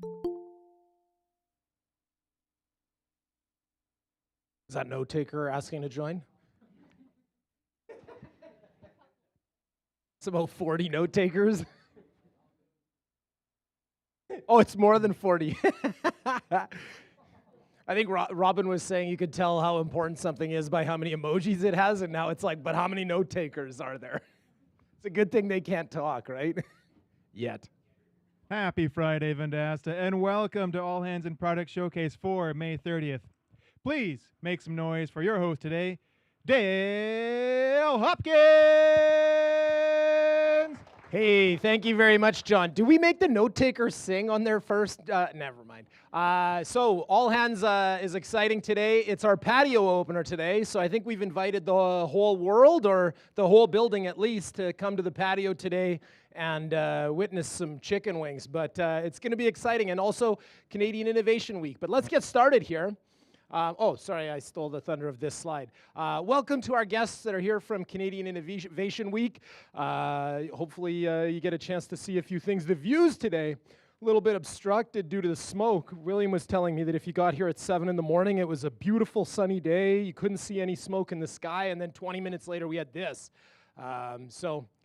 Is that note taker asking to join? It's about 40 note takers. Oh, it's more than 40. I think Robin was saying you could tell how important something is by how many emojis it has, and now it's like, but how many note takers are there? It's a good thing they can't talk, right? Yet. Happy Friday, Vendasta, and welcome to All Hands and Product Showcase for May 30th. Please make some noise for your host today, Dale Hopkins! Hey, thank you very much, John. Do we make the note takers sing on their first? Never mind. So All Hands is exciting today. It's our patio opener today, so I think we've invited the whole world, or the whole building at least, to come to the patio today and witness some chicken wings. But it's going to be exciting, and also Canadian Innovation Week. But let's get started here. Sorry, I stole the thunder of this slide. Welcome to our guests that are here from Canadian Innovation Week. Hopefully you get a chance to see a few things. The views today, a little bit obstructed due to the smoke. William was telling me that if you got here at 7 in the morning, it was a beautiful sunny day. You couldn't see any smoke in the sky, and then 20 minutes later we had this.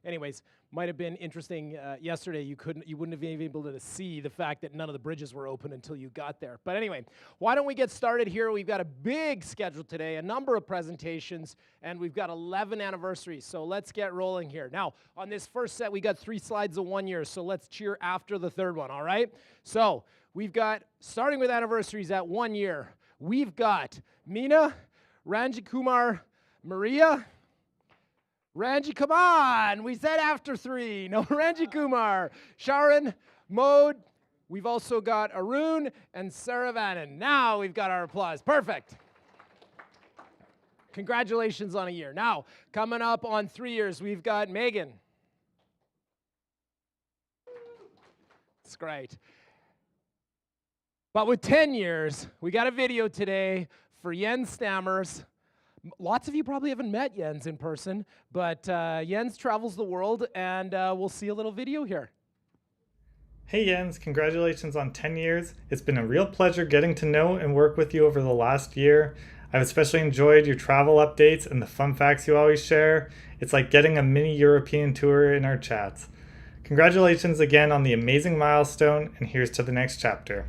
Anyways, might have been interesting yesterday. You wouldn't have been able to see the fact that none of the bridges were open until you got there. But anyway, why don't we get started here? We've got a big schedule today, a number of presentations, and we've got 11 anniversaries. So let's get rolling here. Now, on this first set, we got 3 slides of 1 year. So let's cheer after the third one, all right? So we've got, starting with anniversaries at 1 year, we've got Meena, Ranjikumar, Maria. Ranji, come on! We said after 3. No, Ranji Kumar, Sharon, Mode. We've also got Arun and Saravanan. Now we've got our applause. Perfect. Congratulations on a year. Now, coming up on 3 years, we've got Megan. That's great. But with 10 years, we got a video today for Jens Stammers. Lots of you probably haven't met Jens in person, but Jens travels the world, and we'll see a little video here. Hey Jens, congratulations on 10 years. It's been a real pleasure getting to know and work with you over the last year. I've especially enjoyed your travel updates and the fun facts you always share. It's like getting a mini European tour in our chats. Congratulations again on the amazing milestone, and here's to the next chapter.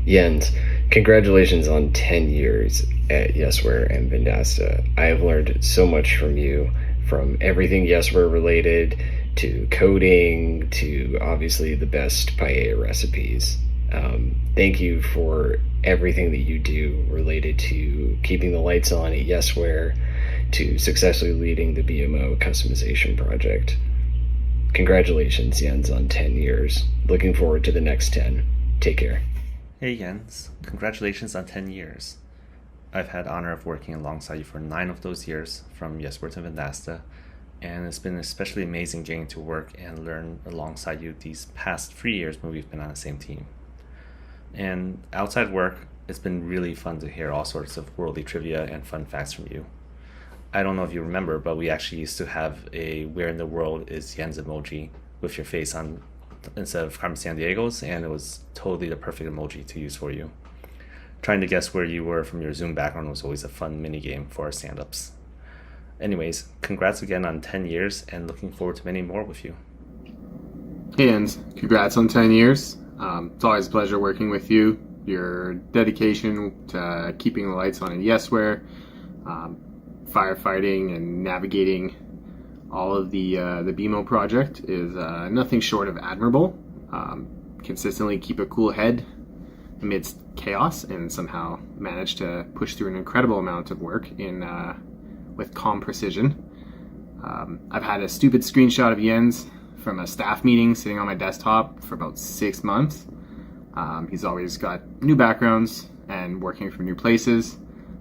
Jens, congratulations on 10 years at Yesware and Vendasta. I have learned so much from you, from everything Yesware related to coding to obviously the best paella recipes. Thank you for everything that you do related to keeping the lights on at Yesware, to successfully leading the BMO customization project. Congratulations, Jens, on 10 years. Looking forward to the next 10. Take care. Hey Jens, congratulations on 10 years. I've had the honor of working alongside you for 9 of those years, from Yesware to Vendasta, and it's been especially amazing getting to work and learn alongside you these past 3 years when we've been on the same team. And outside work, it's been really fun to hear all sorts of worldly trivia and fun facts from you. I don't know if you remember, but we actually used to have a "Where in the World is Jens" emoji with your face on instead of Carmen Sandiego's, and it was totally the perfect emoji to use for you. Trying to guess where you were from your Zoom background was always a fun mini game for our stand-ups. Anyways, congrats again on 10 years, and looking forward to many more with you. Hey Jens, congrats on 10 years. It's always a pleasure working with you. Your dedication to keeping the lights on in Yesware, firefighting and navigating all of the BMO project is nothing short of admirable. Consistently keep a cool head amidst chaos and somehow manage to push through an incredible amount of work with calm precision. I've had a stupid screenshot of Jens from a staff meeting sitting on my desktop for about 6 months. He's always got new backgrounds and working from new places.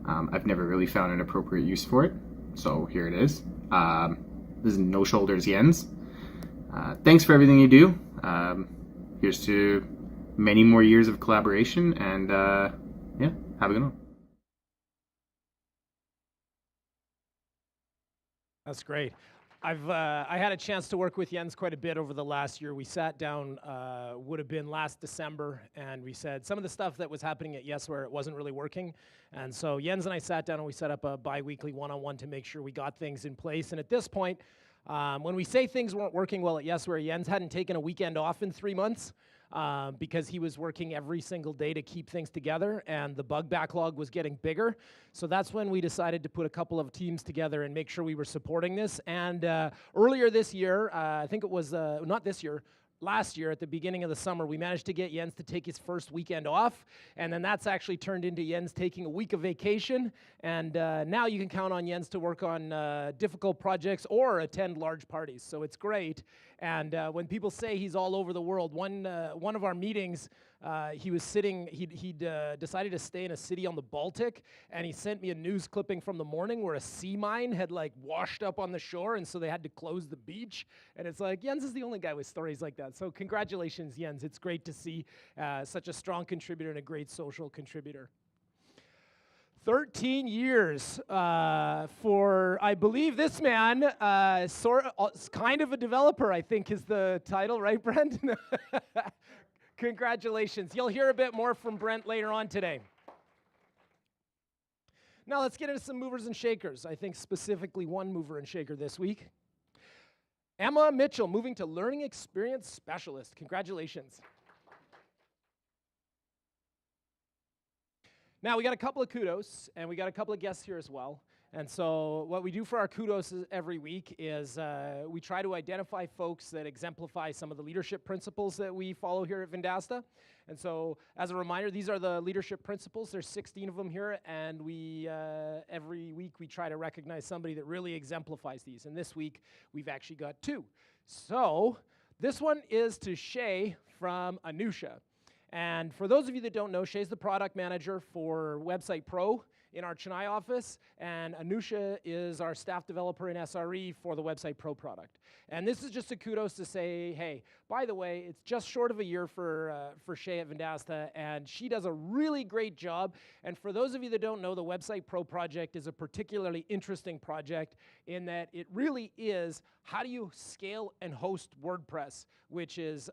I've never really found an appropriate use for it, so here it is. This is No Shoulders Jens. Thanks for everything you do. Here's to many more years of collaboration, and have a good one. That's great. I had a chance to work with Jens quite a bit over the last year. We sat down, would have been last December, and we said some of the stuff that was happening at Yes where it wasn't really working. And so Jens and I sat down and we set up a bi-weekly one-on-one to make sure we got things in place. And at this point, when we say things weren't working well at Yes where Jens hadn't taken a weekend off in 3 months, because he was working every single day to keep things together, and the bug backlog was getting bigger. So that's when we decided to put a couple of teams together and make sure we were supporting this. And earlier this year, I think it was, not this year, last year at the beginning of the summer, we managed to get Jens to take his first weekend off, and then that's actually turned into Jens taking a week of vacation, and now you can count on Jens to work on difficult projects or attend large parties, so it's great. And when people say he's all over the world, one of our meetings, he was sitting, he'd decided to stay in a city on the Baltic, and he sent me a news clipping from the morning where a sea mine had like washed up on the shore, and so they had to close the beach. And it's like, Jens is the only guy with stories like that. So congratulations, Jens. It's great to see such a strong contributor and a great social contributor. 13 years for, I believe, this man, kind of a developer, I think is the title, right, Brent? Congratulations. You'll hear a bit more from Brent later on today. Now let's get into some movers and shakers. I think specifically one mover and shaker this week. Emma Mitchell, moving to Learning Experience Specialist. Congratulations. Now, we got a couple of kudos, and we got a couple of guests here as well. And so what we do for our kudos every week is we try to identify folks that exemplify some of the leadership principles that we follow here at Vendasta. And so as a reminder, these are the leadership principles. There's 16 of them here, and we every week we try to recognize somebody that really exemplifies these. And this week, we've actually got 2. So this one is to Shay from Anusha. And for those of you that don't know, Shay's the product manager for Website Pro in our Chennai office, and Anusha is our staff developer in SRE for the Website Pro product. And this is just a kudos to say, hey, by the way, it's just short of a year for Shay at Vendasta, and she does a really great job. And for those of you that don't know, the Website Pro project is a particularly interesting project in that it really is how do you scale and host WordPress, which is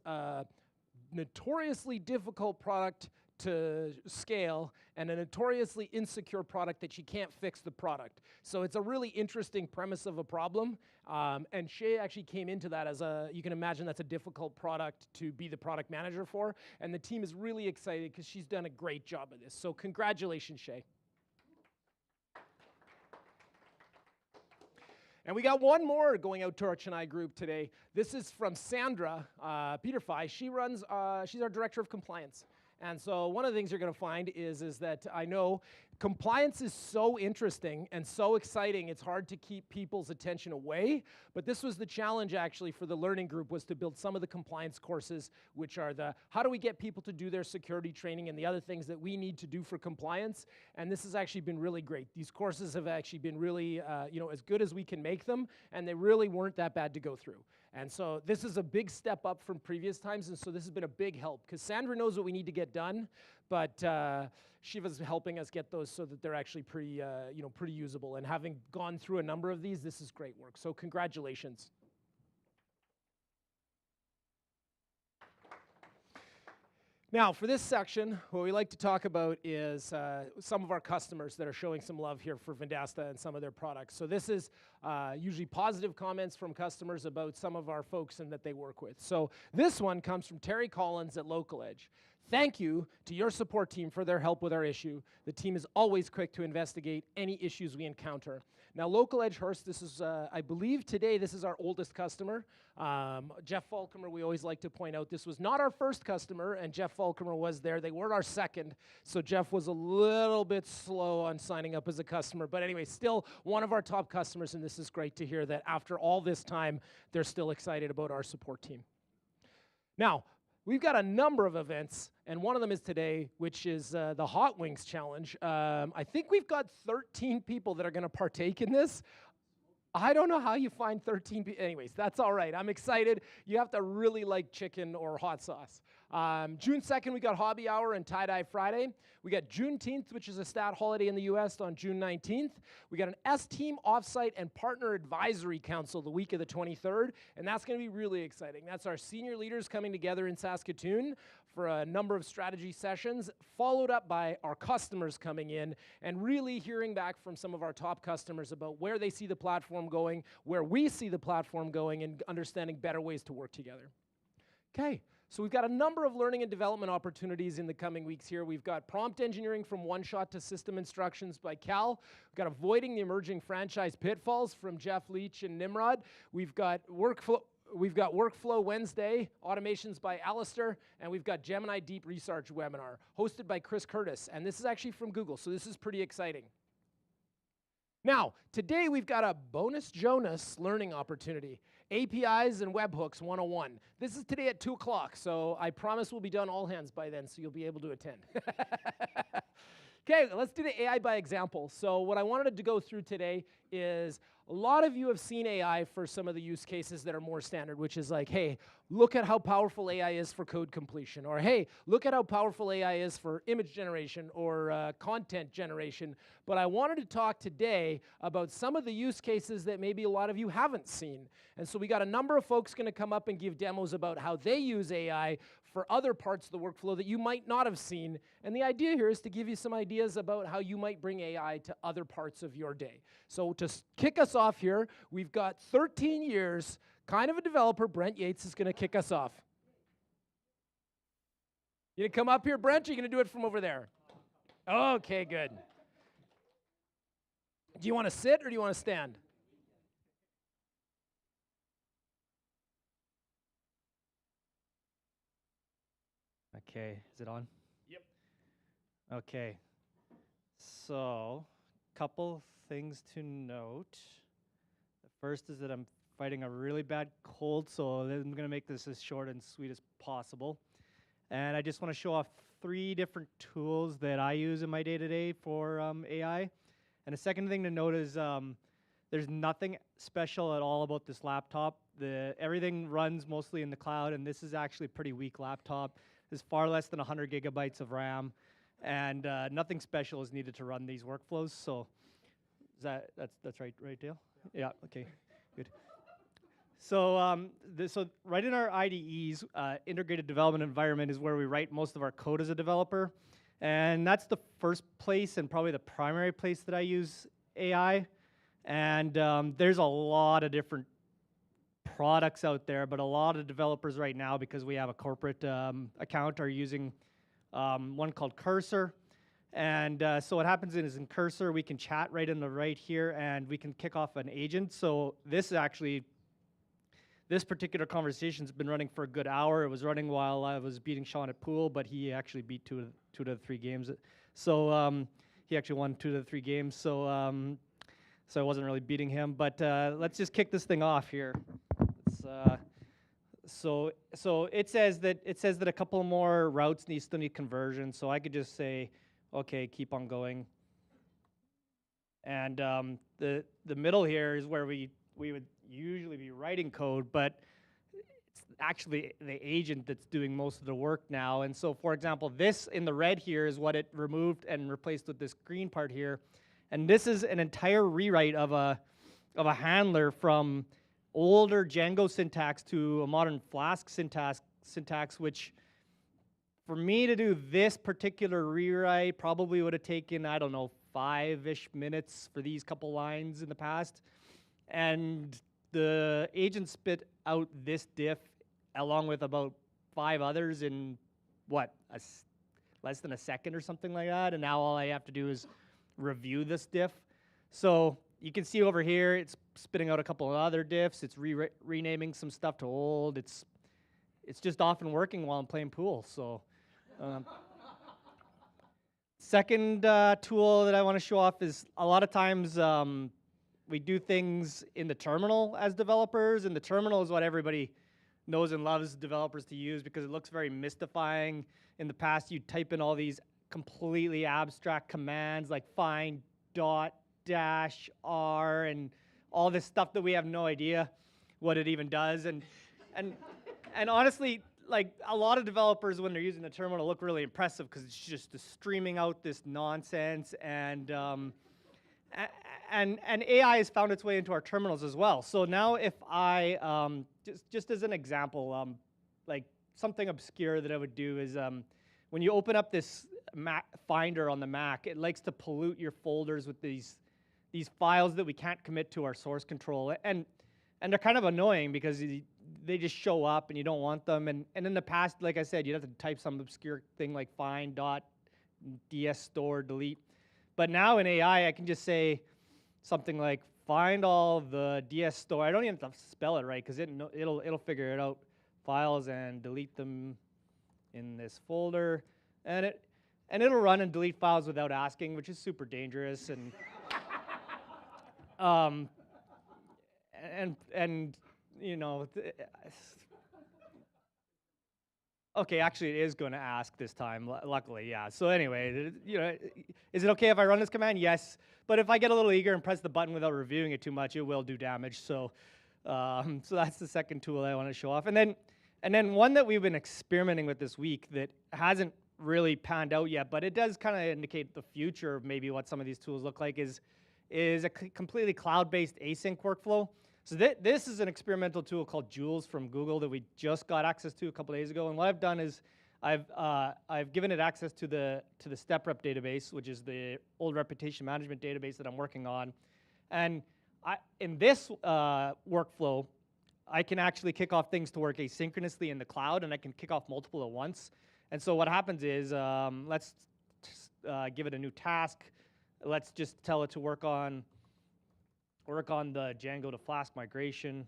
notoriously difficult product to scale and a notoriously insecure product that you can't fix the product. So it's a really interesting premise of a problem. And Shay actually came into that as you can imagine that's a difficult product to be the product manager for. And the team is really excited because she's done a great job of this. So congratulations, Shay. And we got one more going out to our Chennai group today. This is from Sandra Peterfy. She's our director of compliance. And so one of the things you're going to find is that I know compliance is so interesting and so exciting, it's hard to keep people's attention away. But this was the challenge actually for the learning group, was to build some of the compliance courses, which are the how do we get people to do their security training and the other things that we need to do for compliance. And this has actually been really great. These courses have actually been really as good as we can make them, and they really weren't that bad to go through. And so this is a big step up from previous times, and so this has been a big help because Sandra knows what we need to get done, but Shiva's helping us get those so that they're actually pretty usable. And having gone through a number of these, this is great work. So congratulations. Now, for this section, what we like to talk about is some of our customers that are showing some love here for Vendasta and some of their products. So this is usually positive comments from customers about some of our folks and that they work with. So this one comes from Terry Collins at Local Edge. Thank you to your support team for their help with our issue. The team is always quick to investigate any issues we encounter. Now, Local Edge Hearst, this is, I believe today, this is our oldest customer. Jeff Falcomer, we always like to point out, this was not our first customer, and Jeff Falcomer was there. They were our second, so Jeff was a little bit slow on signing up as a customer. But anyway, still one of our top customers, and this is great to hear that after all this time, they're still excited about our support team. Now, we've got a number of events, and one of them is today, which is the Hot Wings Challenge. I think we've got 13 people that are going to partake in this. I don't know how you find 13 people. Anyways, that's all right. I'm excited. You have to really like chicken or hot sauce. June 2nd, we got Hobby Hour and Tie-Dye Friday. We got Juneteenth, which is a stat holiday in the U.S. on June 19th. We got an S-Team Offsite and Partner Advisory Council the week of the 23rd, and that's going to be really exciting. That's our senior leaders coming together in Saskatoon for a number of strategy sessions, followed up by our customers coming in and really hearing back from some of our top customers about where they see the platform going, where we see the platform going, and understanding better ways to work together. Okay, so we've got a number of learning and development opportunities in the coming weeks here. We've got prompt engineering from One Shot to System Instructions by Cal. We've got avoiding the emerging franchise pitfalls from Jeff Leach and Nimrod. We've got Workflow Wednesday, automations by Alistair, and we've got Gemini Deep Research webinar hosted by Chris Curtis, and this is actually from Google, so this is pretty exciting. Now, today we've got a bonus Jonas learning opportunity, APIs and Webhooks 101. This is today at 2 o'clock, so I promise we'll be done all hands by then, so you'll be able to attend. Okay, let's do the AI by example. So what I wanted to go through today is a lot of you have seen AI for some of the use cases that are more standard, which is like, hey, look at how powerful AI is for code completion, or hey, look at how powerful AI is for image generation or content generation. But I wanted to talk today about some of the use cases that maybe a lot of you haven't seen. And so we got a number of folks going to come up and give demos about how they use AI for other parts of the workflow that you might not have seen. And the idea here is to give you some ideas about how you might bring AI to other parts of your day. So to kick us off here, we've got 13 years, kind of a developer. Brent Yates is going to kick us off. You going to come up here, Brent, or are you going to do it from over there? Okay, good. Do you want to sit or do you want to stand? Okay, is it on? Yep. Okay, so couple things to note. The first is that I'm fighting a really bad cold, so I'm going to make this as short and sweet as possible. And I just want to show off 3 different tools that I use in my day-to-day for AI. And the second thing to note is there's nothing special at all about this laptop. Everything runs mostly in the cloud, and this is actually a pretty weak laptop. There's far less than 100 gigabytes of RAM, and nothing special is needed to run these workflows. So that's right, Dale? Yeah. Okay. Good. So so right in our IDEs, integrated development environment is where we write most of our code as a developer, and that's the first place and probably the primary place that I use AI. And there's a lot of different products out there, but a lot of developers right now, because we have a corporate account, are using one called Cursor. And so what happens is in Cursor, we can chat right in the right here, and we can kick off an agent. So this particular conversation's been running for a good hour. It was running while I was beating Sean at pool, but he actually beat two of the 3 games. So he actually won 2 of the 3 games. So so I wasn't really beating him. But let's just kick this thing off here. So it says that a couple more routes still need conversion. So I could just say, okay, keep on going. And the middle here is where we would usually be writing code, but it's actually the agent that's doing most of the work now. And so, for example, this in the red here is what it removed and replaced with this green part here. And this is an entire rewrite of a handler from older Django syntax to a modern Flask syntax, which for me to do this particular rewrite probably would have taken, I don't know, 5-ish minutes for these couple lines in the past. And the agent spit out this diff along with about 5 others in, less than a second or something like that. And now all I have to do is review this diff. So you can see over here, it's spitting out a couple of other diffs. It's renaming some stuff to old. It's just often working while I'm playing pool. So second tool that I want to show off is a lot of times we do things in the terminal as developers, and the terminal is what everybody knows and loves developers to use because it looks very mystifying. In the past, you'd type in all these completely abstract commands like find, dot, dash, r, and all this stuff that we have no idea what it even does. And honestly, like a lot of developers when they're using the terminal look really impressive because it's just streaming out this nonsense and AI has found its way into our terminals as well. So now if I, just as an example, like something obscure that I would do is when you open up this Finder on the Mac, it likes to pollute your folders with these files that we can't commit to our source control. And they're kind of annoying because they just show up and you don't want them. And in the past, like I said, you'd have to type some obscure thing like find.dsstore delete. But now in AI, I can just say something like find all the DS store. I don't even have to spell it right because it'll figure it out. Files and delete them in this folder, and it'll run and delete files without asking, which is super dangerous. And and you know. Okay, actually, it is going to ask this time. Luckily, yeah. So anyway, you know, is it okay if I run this command? Yes. But if I get a little eager and press the button without reviewing it too much, it will do damage. So, so that's the second tool I want to show off. And then one that we've been experimenting with this week that hasn't really panned out yet, but it does kind of indicate the future of maybe what some of these tools look like is a completely cloud-based async workflow. So this is an experimental tool called Jules from Google that we just got access to a couple days ago. And what I've done is I've given it access to the StepRep database, which is the old reputation management database that I'm working on. And in this workflow, I can actually kick off things to work asynchronously in the cloud, and I can kick off multiple at once. And so what happens is, let's give it a new task. Let's just tell it to work on the Django to Flask migration,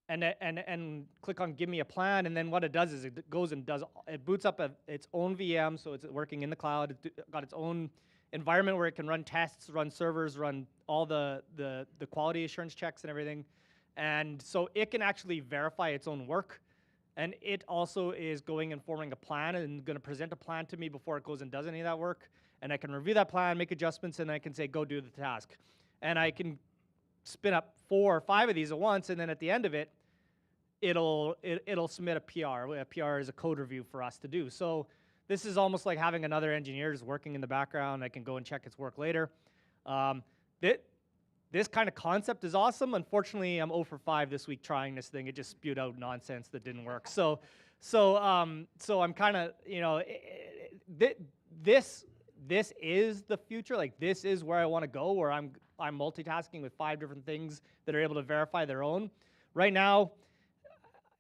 and click on Give Me a Plan, and then what it does is it goes and it boots up its own VM, so it's working in the cloud. It's got its own environment where it can run tests, run servers, run all the quality assurance checks and everything, and so it can actually verify its own work. And it also is going and forming a plan and going to present a plan to me before it goes and does any of that work. And I can review that plan, make adjustments, and I can say, go do the task. And I can spin up 4 or 5 of these at once, and then at the end of it, it'll submit a PR. A PR is a code review for us to do. So this is almost like having another engineer just working in the background. I can go and check its work later. This kind of concept is awesome. Unfortunately, I'm 0 for 5 this week trying this thing. It just spewed out nonsense that didn't work. So I'm kind of, you know, this is the future. Like, this is where I want to go, where I'm multitasking with 5 different things that are able to verify their own. Right now,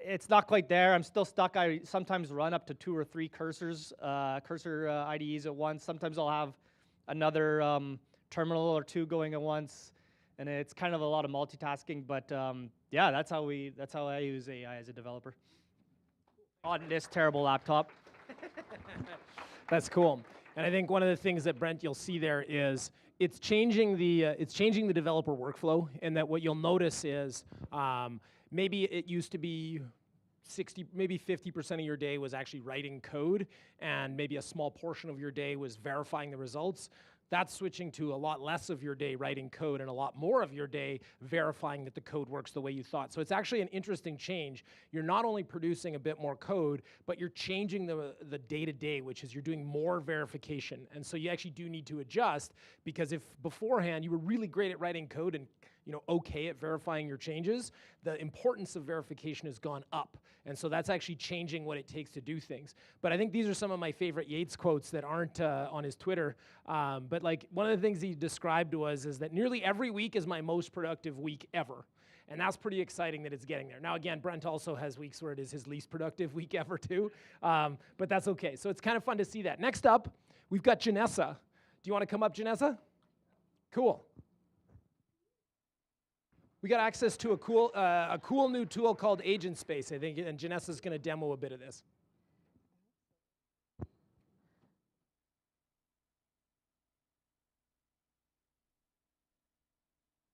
it's not quite there. I'm still stuck. I sometimes run up to 2 or 3 cursor IDEs at once. Sometimes I'll have another terminal or 2 going at once, and it's kind of a lot of multitasking. But yeah, that's how I use AI as a developer on this terrible laptop. That's cool. And I think one of the things that, Brent, you'll see there is it's changing the developer workflow, and that what you'll notice is maybe it used to be 60, maybe 50% of your day was actually writing code, and maybe a small portion of your day was verifying the results. That's switching to a lot less of your day writing code and a lot more of your day verifying that the code works the way you thought. So it's actually an interesting change. You're not only producing a bit more code, but you're changing the day-to-day, which is you're doing more verification. And so you actually do need to adjust, because if beforehand you were really great at writing code and okay at verifying your changes, the importance of verification has gone up. And so that's actually changing what it takes to do things. But I think these are some of my favorite Yates quotes that aren't on his Twitter. But like, one of the things he described is that nearly every week is my most productive week ever. And that's pretty exciting that it's getting there. Now, again, Brent also has weeks where it is his least productive week ever too. But that's okay. So it's kind of fun to see that. Next up, we've got Janessa. Do you want to come up, Janessa? Cool. We got access to a cool new tool called Agent Space, I think, and Janessa's going to demo a bit of this.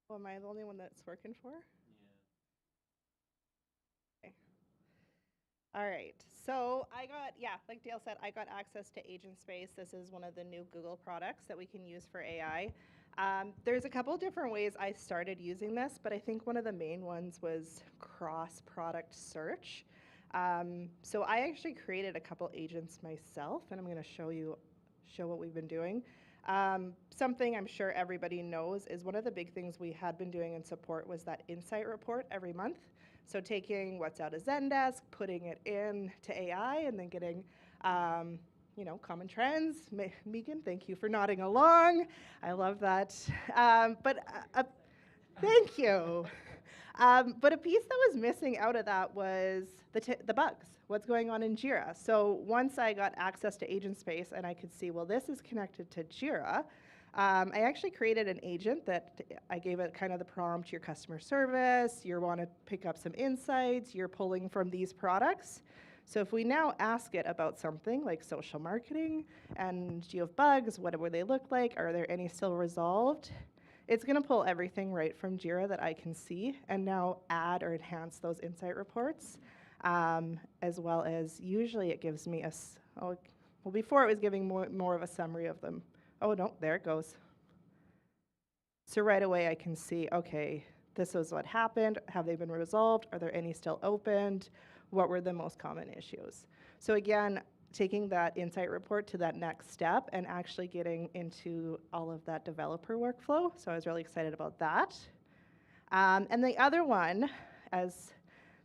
Oh, am I the only one that's working for? Yeah. Okay. All right. So like Dale said, I got access to Agent Space. This is one of the new Google products that we can use for AI. There's a couple different ways I started using this, but I think one of the main ones was cross-product search. So I actually created a couple agents myself, and I'm going to show what we've been doing. Something I'm sure everybody knows is one of the big things we had been doing in support was that insight report every month. So taking what's out of Zendesk, putting it into AI, and then getting common trends. Megan, thank you for nodding along. I love that. Thank you. But a piece that was missing out of that was the bugs, what's going on in Jira. So once I got access to Agent Space and I could see, well, this is connected to Jira, I actually created an agent that I gave it kind of the prompt, your customer service, you want to pick up some insights, you're pulling from these products. So if we now ask it about something like social marketing, and do you have bugs, what do they look like, are there any still resolved? It's going to pull everything right from Jira that I can see and now add or enhance those insight reports, as well as usually it gives me before it was giving more of a summary of them. Oh, no, there it goes. So right away I can see, okay, this is what happened. Have they been resolved? Are there any still opened? What were the most common issues? So again, taking that insight report to that next step and actually getting into all of that developer workflow. So I was really excited about that. And the other one, as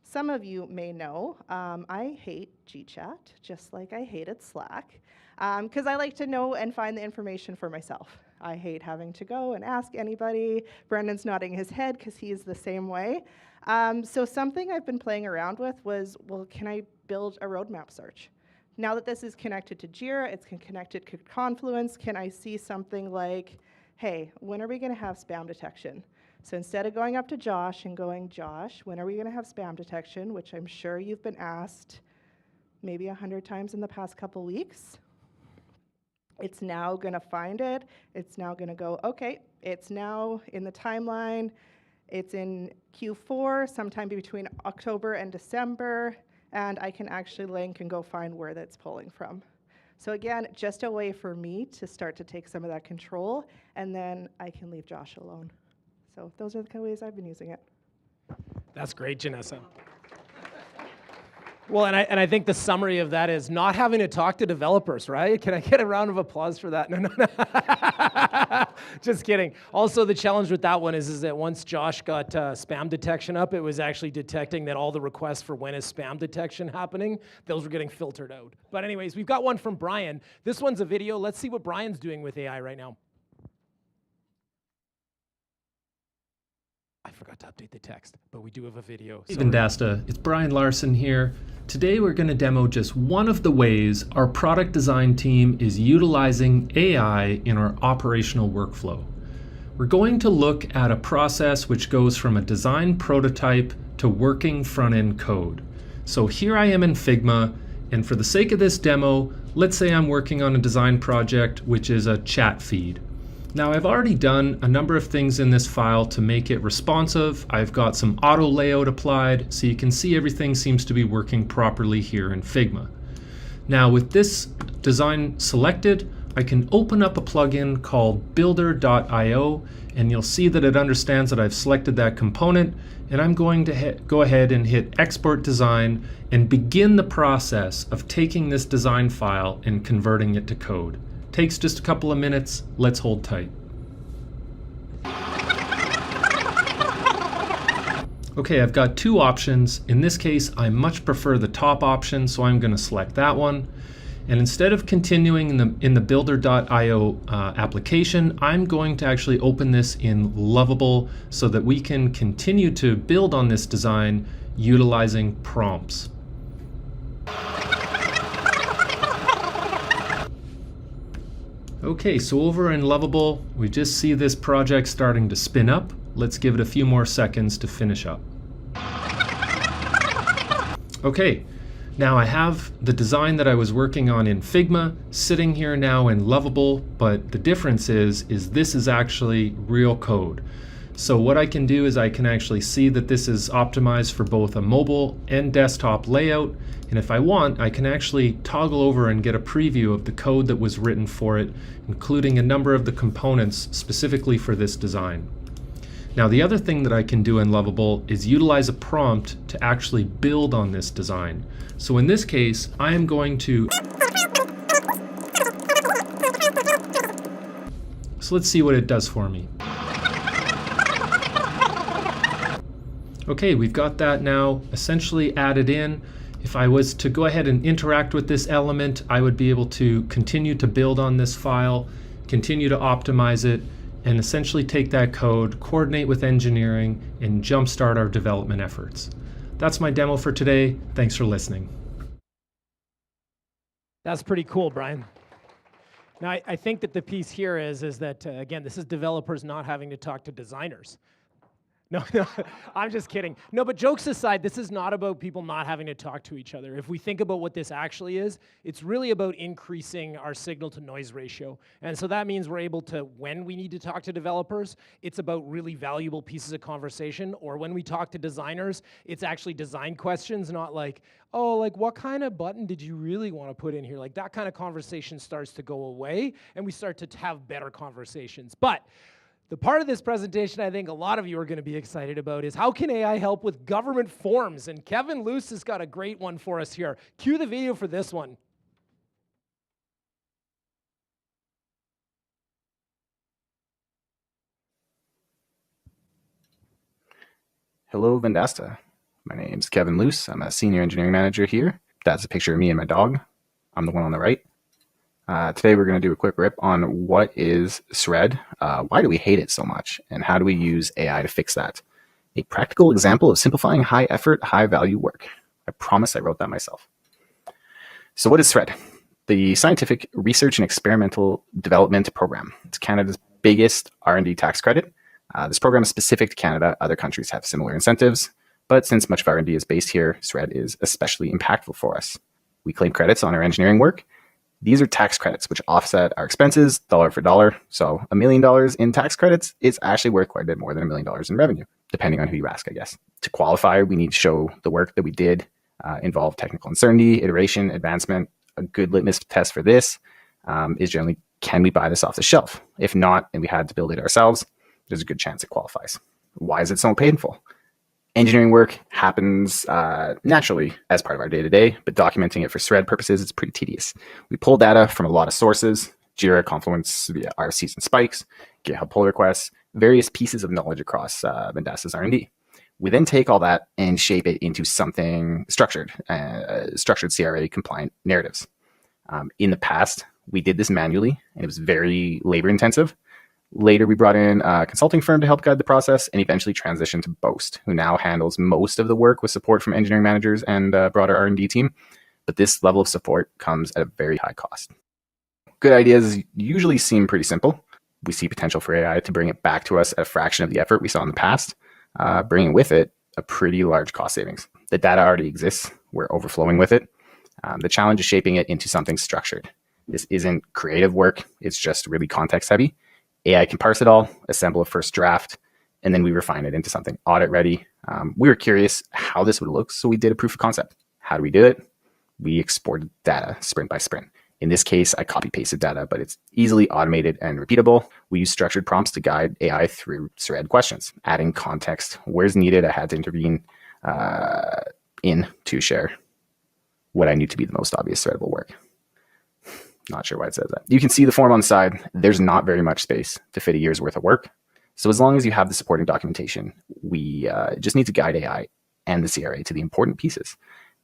some of you may know, I hate GChat, just like I hated Slack, because I like to know and find the information for myself. I hate having to go and ask anybody. Brendan's nodding his head because he's the same way. So something I've been playing around with was, well, can I build a roadmap search? Now that this is connected to Jira, it's connected to Confluence, can I see something like, hey, when are we going to have spam detection? So instead of going up to Josh and going, Josh, when are we going to have spam detection, which I'm sure you've been asked maybe 100 times in the past couple weeks, it's now going to find it. It's now going to go, okay, it's now in the timeline. It's in Q4, sometime between October and December, and I can actually link and go find where that's pulling from. So again, just a way for me to start to take some of that control, and then I can leave Josh alone. So those are the kind of ways I've been using it. That's great, Janessa. Well, and I think the summary of that is not having to talk to developers, right? Can I get a round of applause for that? No. Just kidding. Also, the challenge with that one is that once Josh got spam detection up, it was actually detecting that all the requests for when is spam detection happening, those were getting filtered out. But anyways, we've got one from Brian. This one's a video. Let's see what Brian's doing with AI right now. I forgot to update the text, but we do have a video. Hey Vendasta, it's Brian Larson here. Today we're going to demo just one of the ways our product design team is utilizing AI in our operational workflow. We're going to look at a process which goes from a design prototype to working front-end code. So here I am in Figma, and for the sake of this demo, let's say I'm working on a design project which is a chat feed. Now I've already done a number of things in this file to make it responsive. I've got some auto layout applied, so you can see everything seems to be working properly here in Figma. Now with this design selected, I can open up a plugin called builder.io, and you'll see that it understands that I've selected that component, and I'm going to go ahead and hit export design and begin the process of taking this design file and converting it to code. Takes just a couple of minutes. Let's hold tight. Okay, I've got two options. In this case, I much prefer the top option, so I'm going to select that one. And instead of continuing in the builder.io application, I'm going to actually open this in Lovable so that we can continue to build on this design utilizing prompts. Okay, so over in Lovable, we just see this project starting to spin up. Let's give it a few more seconds to finish up. Okay, now I have the design that I was working on in Figma sitting here now in Lovable, but the difference is this is actually real code. So what I can do is I can actually see that this is optimized for both a mobile and desktop layout. And if I want, I can actually toggle over and get a preview of the code that was written for it, including a number of the components specifically for this design. Now, the other thing that I can do in Lovable is utilize a prompt to actually build on this design. So in this case, I am going to... So let's see what it does for me. Okay, we've got that now essentially added in. If I was to go ahead and interact with this element, I would be able to continue to build on this file, continue to optimize it, and essentially take that code, coordinate with engineering, and jumpstart our development efforts. That's my demo for today. Thanks for listening. That's pretty cool, Brian. Now, I think that the piece here is that, again, this is developers not having to talk to designers. No, I'm just kidding. No, but jokes aside, this is not about people not having to talk to each other. If we think about what this actually is, it's really about increasing our signal to noise ratio. And so that means we're able to, when we need to talk to developers, it's about really valuable pieces of conversation. Or when we talk to designers, it's actually design questions, not like, oh, like what kind of button did you really want to put in here? Like that kind of conversation starts to go away and we start to have better conversations. But the part of this presentation I think a lot of you are going to be excited about is how can AI help with government forms? And Kevin Luce has got a great one for us here. Cue the video for this one. Hello, Vendasta. My name's Kevin Luce. I'm a senior engineering manager here. That's a picture of me and my dog. I'm the one on the right. Today we're going to do a quick rip on what is SRED, why do we hate it so much, and how do we use AI to fix that. A practical example of simplifying high effort, high value work. I promise I wrote that myself. So what is SRED? The Scientific Research and Experimental Development Program. It's Canada's biggest R&D tax credit. This program is specific to Canada. Other countries have similar incentives, but since much of R&D is based here, SRED is especially impactful for us. We claim credits on our engineering work. These are tax credits, which offset our expenses dollar for dollar. So $1 million in tax credits is actually worth quite a bit more than $1 million in revenue, depending on who you ask, I guess. To qualify, we need to show the work that we did involve technical uncertainty, iteration, advancement. A good litmus test for this is generally, can we buy this off the shelf? If not, and we had to build it ourselves, there's a good chance it qualifies. Why is it so painful? Engineering work happens naturally as part of our day-to-day, but documenting it for SRED purposes is pretty tedious. We pull data from a lot of sources, Jira, Confluence, via RFCs and spikes, GitHub pull requests, various pieces of knowledge across Vendasta's R&D. We then take all that and shape it into something structured, structured CRA compliant narratives. In the past, we did this manually, and it was very labor intensive. Later, we brought in a consulting firm to help guide the process and eventually transitioned to Boast, who now handles most of the work with support from engineering managers and broader R&D team. But this level of support comes at a very high cost. Good ideas usually seem pretty simple. We see potential for AI to bring it back to us at a fraction of the effort we saw in the past, bringing with it a pretty large cost savings. The data already exists. We're overflowing with it. The challenge is shaping it into something structured. This isn't creative work. It's just really context heavy. AI can parse it all, assemble a first draft, and then we refine it into something audit ready. We were curious how this would look, so we did a proof of concept. How do we do it? We exported data sprint by sprint. In this case, I copy pasted data, but it's easily automated and repeatable. We use structured prompts to guide AI through SRED questions, adding context. Where's needed, I had to intervene in to share what I knew to be the most obvious threadable work. Not sure why it says that. You can see the form on the side. There's not very much space to fit a year's worth of work. So as long as you have the supporting documentation, we just need to guide AI and the CRA to the important pieces.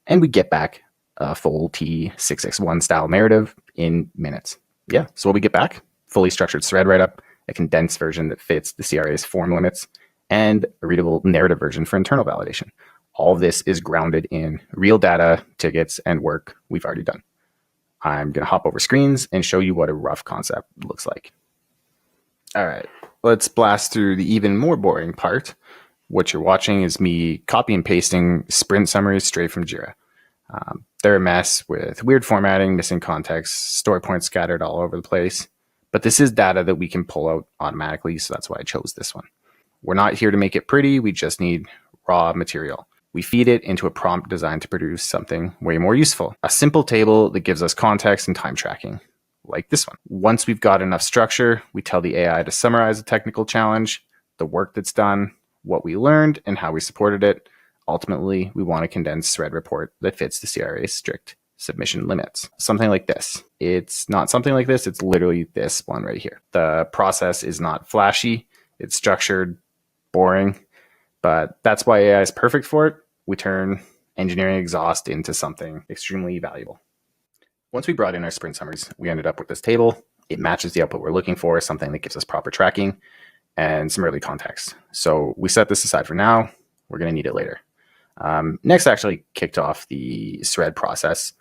And we get back a full T661 style narrative in minutes. Yeah, so what we get back, fully structured SRED write-up, a condensed version that fits the CRA's form limits, and a readable narrative version for internal validation. All of this is grounded in real data, tickets, and work we've already done. I'm going to hop over screens and show you what a rough concept looks like. All right, let's blast through the even more boring part. What you're watching is me copy and pasting sprint summaries straight from Jira. They're a mess with weird formatting, missing context, story points scattered all over the place. But this is data that we can pull out automatically, so that's why I chose this one. We're not here to make it pretty. We just need raw material. We feed it into a prompt designed to produce something way more useful. A simple table that gives us context and time tracking, like this one. Once we've got enough structure, we tell the AI to summarize a technical challenge, the work that's done, what we learned, and how we supported it. Ultimately, we want a condensed thread report that fits the CRA's strict submission limits. Something like this. It's not something like this. It's literally this one right here. The process is not flashy. It's structured, boring, but that's why AI is perfect for it. We turn engineering exhaust into something extremely valuable. Once we brought in our sprint summaries, we ended up with this table. It matches the output we're looking for, something that gives us proper tracking and some early context. So we set this aside for now. We're going to need it later. Next, I actually kicked off the thread process.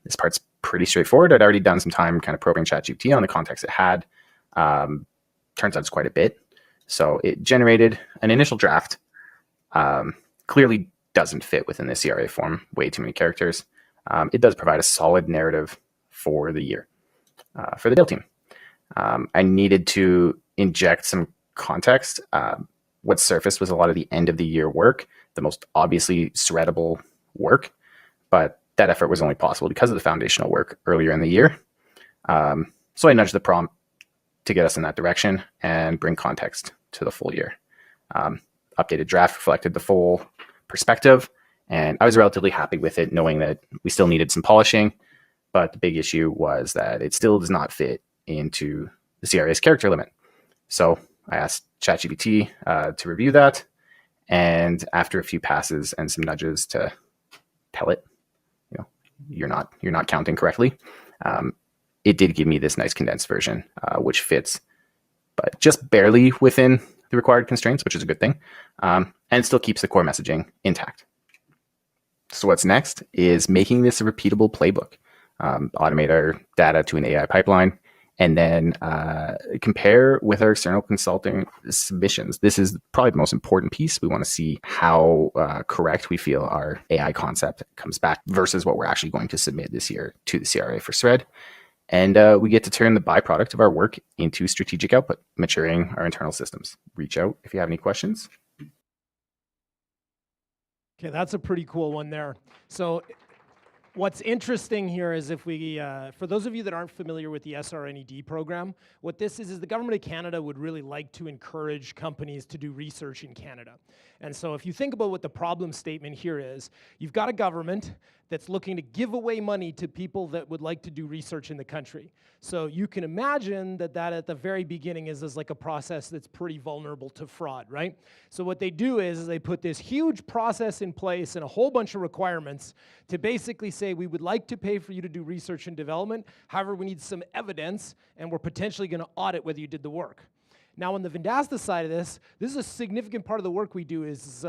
This part's pretty straightforward. I'd already done some time kind of probing ChatGPT on the context it had. Turns out it's quite a bit. So it generated an initial draft. Clearly doesn't fit within the CRA form, way too many characters. It does provide a solid narrative for the year, for the Dale team. I needed to inject some context. What surfaced was a lot of the end of the year work, the most obviously threadable work, but that effort was only possible because of the foundational work earlier in the year. So I nudged the prompt to get us in that direction and bring context to the full year. Updated draft reflected the full perspective, and I was relatively happy with it, knowing that we still needed some polishing, but the big issue was that it still does not fit into the CRA's character limit. So I asked ChatGPT to review that, and after a few passes and some nudges to tell it, you're not counting correctly, it did give me this nice condensed version, which fits, but just barely within the required constraints, which is a good thing, and still keeps the core messaging intact. So what's next is making this a repeatable playbook, automate our data to an AI pipeline, and then compare with our external consulting submissions. This is probably the most important piece. We want to see how correct we feel our AI concept comes back versus what we're actually going to submit this year to the CRA for SRED. And we get to turn the byproduct of our work into strategic output, maturing our internal systems. Reach out if you have any questions. Okay, that's a pretty cool one there. So what's interesting here is if we, for those of you that aren't familiar with the SRNED program, what this is the government of Canada would really like to encourage companies to do research in Canada. And so if you think about what the problem statement here is, you've got a government that's looking to give away money to people that would like to do research in the country. So you can imagine that at the very beginning is like a process that's pretty vulnerable to fraud, right? So what they do is they put this huge process in place and a whole bunch of requirements to basically say, we would like to pay for you to do research and development. However, we need some evidence, and we're potentially going to audit whether you did the work. Now, on the Vendasta side of this is a significant part of the work we do is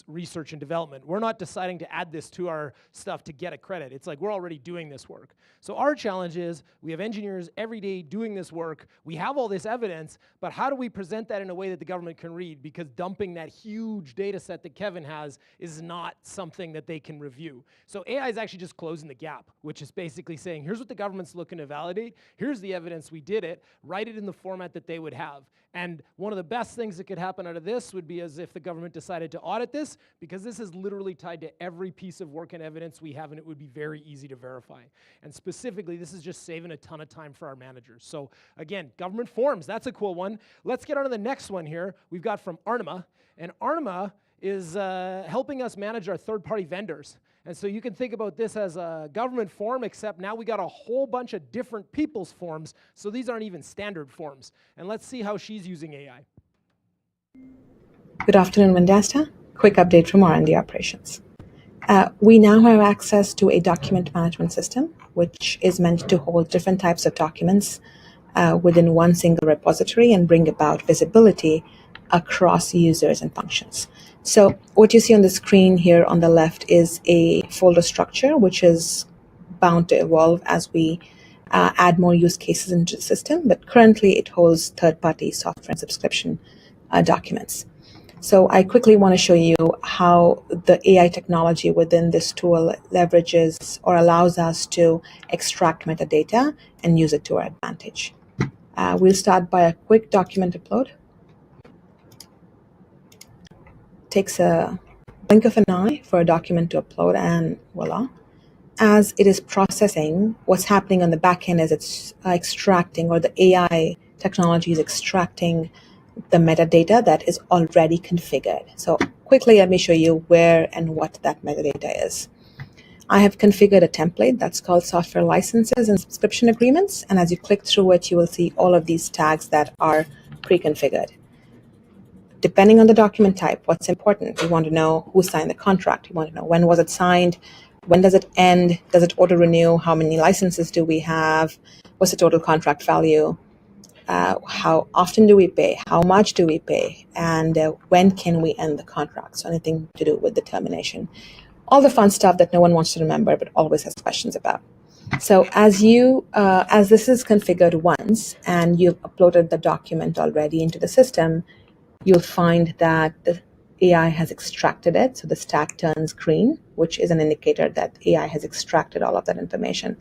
research and development. We're not deciding to add this to our stuff to get a credit. It's like we're already doing this work. So our challenge is we have engineers every day doing this work. We have all this evidence, but how do we present that in a way that the government can read? Because dumping that huge data set that Kevin has is not something that they can review. So AI is actually just closing the gap, which is basically saying, here's what the government's looking to validate. Here's the evidence we did it. Write it in the format that they would have. And one of the best things that could happen out of this would be as if the government decided to audit this, because this is literally tied to every piece of work and evidence we have, and it would be very easy to verify. And specifically, this is just saving a ton of time for our managers. So again, government forms, that's a cool one. Let's get on to the next one here. We've got from Arnema, and Arnema is helping us manage our third-party vendors. And so you can think about this as a government form, except now we got a whole bunch of different people's forms, so these aren't even standard forms. And let's see how she's using AI. Good afternoon, Vendasta. Quick update from R&D operations. We now have access to a document management system, which is meant to hold different types of documents within one single repository and bring about visibility across users and functions. So what you see on the screen here on the left is a folder structure, which is bound to evolve as we add more use cases into the system, but currently it holds third-party software and subscription documents. So I quickly want to show you how the AI technology within this tool leverages or allows us to extract metadata and use it to our advantage. We'll start by a quick document upload. takes a blink of an eye for a document to upload, and voila. As it is processing, what's happening on the back end is it's extracting, or the AI technology is extracting the metadata that is already configured. So quickly, let me show you where and what that metadata is. I have configured a template that's called software licenses and subscription agreements. And as you click through it, you will see all of these tags that are pre-configured. Depending on the document type, what's important? You want to know who signed the contract. You want to know when was it signed, when does it end, does it auto-renew, how many licenses do we have, what's the total contract value, how often do we pay, how much do we pay, and when can we end the contract. So anything to do with the termination. All the fun stuff that no one wants to remember but always has questions about. So as this is configured once and you've uploaded the document already into the system, you'll find that the AI has extracted it. So the stack turns green, which is an indicator that AI has extracted all of that information.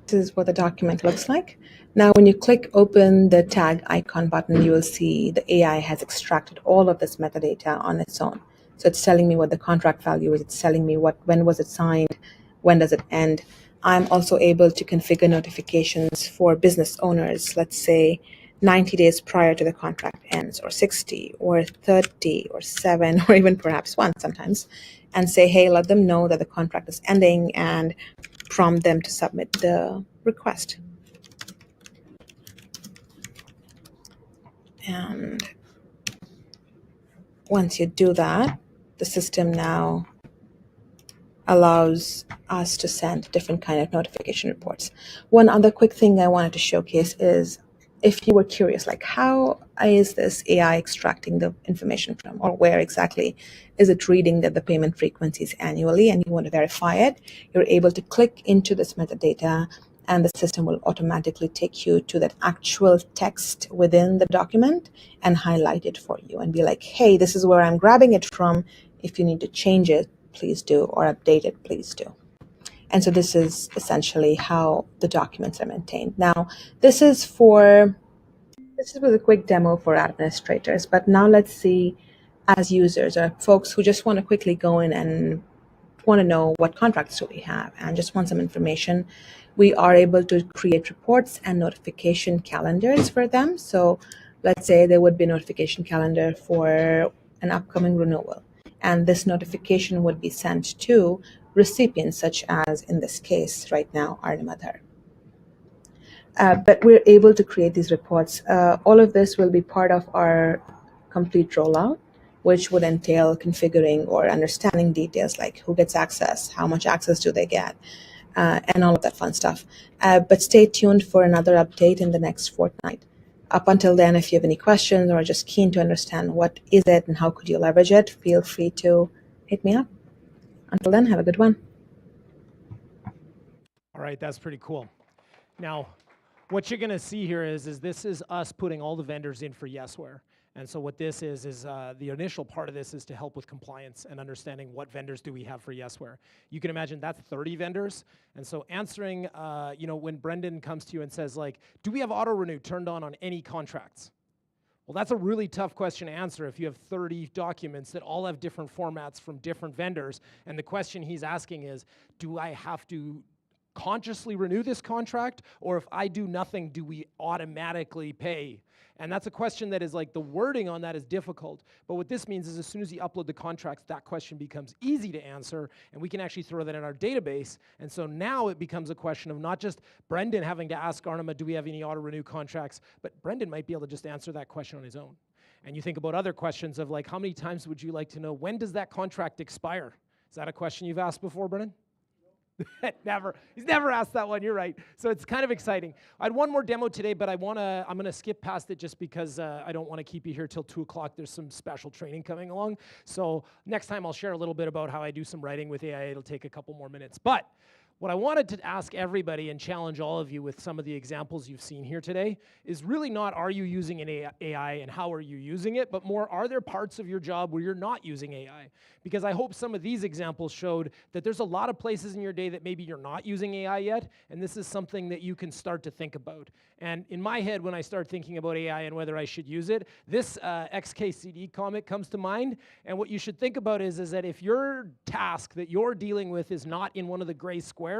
This is what the document looks like. Now, when you click open the tag icon button, you will see the AI has extracted all of this metadata on its own. So it's telling me what the contract value is. It's telling me when was it signed, when does it end. I'm also able to configure notifications for business owners, let's say 90 days prior to the contract ends, or 60, or 30, or 7, or even perhaps 1 sometimes, and say, hey, let them know that the contract is ending and prompt them to submit the request. And once you do that, the system now allows us to send different kind of notification reports. One other quick thing I wanted to showcase is, if you were curious, like how is this AI extracting the information from, or where exactly is it reading that the payment frequencies annually, and you want to verify it, you're able to click into this metadata and the system will automatically take you to that actual text within the document and highlight it for you and be like, hey, this is where I'm grabbing it from. If you need to change it, please do, or update it, please do. And so this is essentially how the documents are maintained. Now, this was a quick demo for administrators, but now let's see, as users or folks who just want to quickly go in and want to know what contracts do we have and just want some information, we are able to create reports and notification calendars for them. So let's say there would be a notification calendar for an upcoming renewal, and this notification would be sent to recipients such as, in this case, right now, Arnamadhar. But we're able to create these reports. All of this will be part of our complete rollout, which would entail configuring or understanding details like who gets access, how much access do they get, and all of that fun stuff. But stay tuned for another update in the next fortnight. Up until then, if you have any questions or are just keen to understand what is it and how could you leverage it, feel free to hit me up. Until then, have a good one. All right, that's pretty cool. Now, what you're going to see here is this is us putting all the vendors in for Yesware. And so what this is the initial part of this is to help with compliance and understanding what vendors do we have for Yesware. You can imagine that's 30 vendors. And so answering, when Brendan comes to you and says, like, do we have auto-renew turned on any contracts? Well, that's a really tough question to answer if you have 30 documents that all have different formats from different vendors. And the question he's asking is, do I have to consciously renew this contract? Or if I do nothing, do we automatically pay? And that's a question that is like, the wording on that is difficult. But what this means is as soon as you upload the contracts, that question becomes easy to answer, and we can actually throw that in our database. And so now it becomes a question of not just Brendan having to ask Arnima, do we have any auto-renew contracts? But Brendan might be able to just answer that question on his own. And you think about other questions of like, how many times would you like to know, when does that contract expire? Is that a question you've asked before, Brendan? Never. He's never asked that one. You're right. So it's kind of exciting. I had one more demo today, but I'm going to skip past it just because I don't want to keep you here till 2 o'clock. There's some special training coming along. So next time I'll share a little bit about how I do some writing with AI. It'll take a couple more minutes. But What I wanted to ask everybody and challenge all of you with some of the examples you've seen here today is really not, are you using an AI and how are you using it, but more, are there parts of your job where you're not using AI? Because I hope some of these examples showed that there's a lot of places in your day that maybe you're not using AI yet, and this is something that you can start to think about. And in my head, when I start thinking about AI and whether I should use it, this XKCD comic comes to mind, and what you should think about is that if your task that you're dealing with is not in one of the gray squares,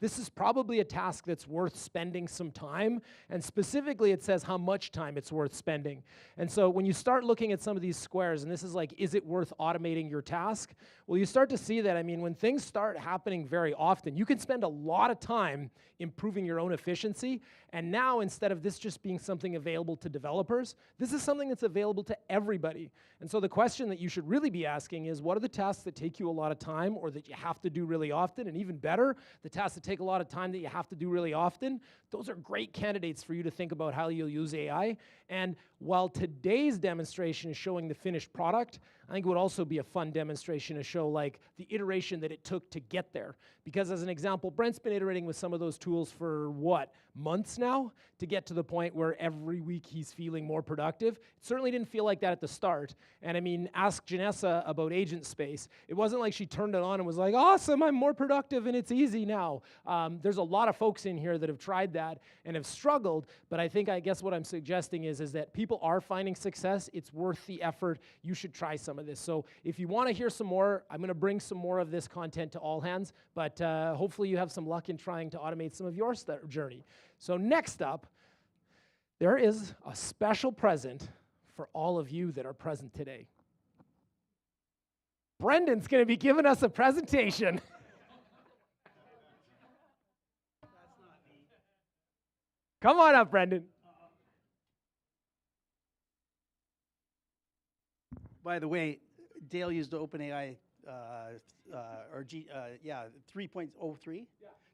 this is probably a task that's worth spending some time, and specifically it says how much time it's worth spending. And so when you start looking at some of these squares, and this is like, is it worth automating your task? Well, you start to see that, I mean, when things start happening very often, you can spend a lot of time improving your own efficiency, and now instead of this just being something available to developers, this is something that's available to everybody. And so the question that you should really be asking is, what are the tasks that take you a lot of time or that you have to do really often? And even better, the tasks that take a lot of time that you have to do really often, those are great candidates for you to think about how you'll use AI. And while today's demonstration is showing the finished product, I think it would also be a fun demonstration to show like the iteration that it took to get there. Because as an example, Brent's been iterating with some of those tools for what, months now, to get to the point where every week he's feeling more productive. It certainly didn't feel like that at the start. And I mean, ask Janessa about Agent Space. It wasn't like she turned it on and was like, awesome, I'm more productive and it's easy now. There's a lot of folks in here that have tried that and have struggled, but I guess what I'm suggesting is that people are finding success. It's worth the effort. You should try some of this. So if you want to hear some more, I'm going to bring some more of this content to All Hands, but hopefully you have some luck in trying to automate some of your journey. So next up, there is a special present for all of you that are present today. Brendan's going to be giving us a presentation. Come on up, Brendan. By the way, Dale used OpenAI 3.03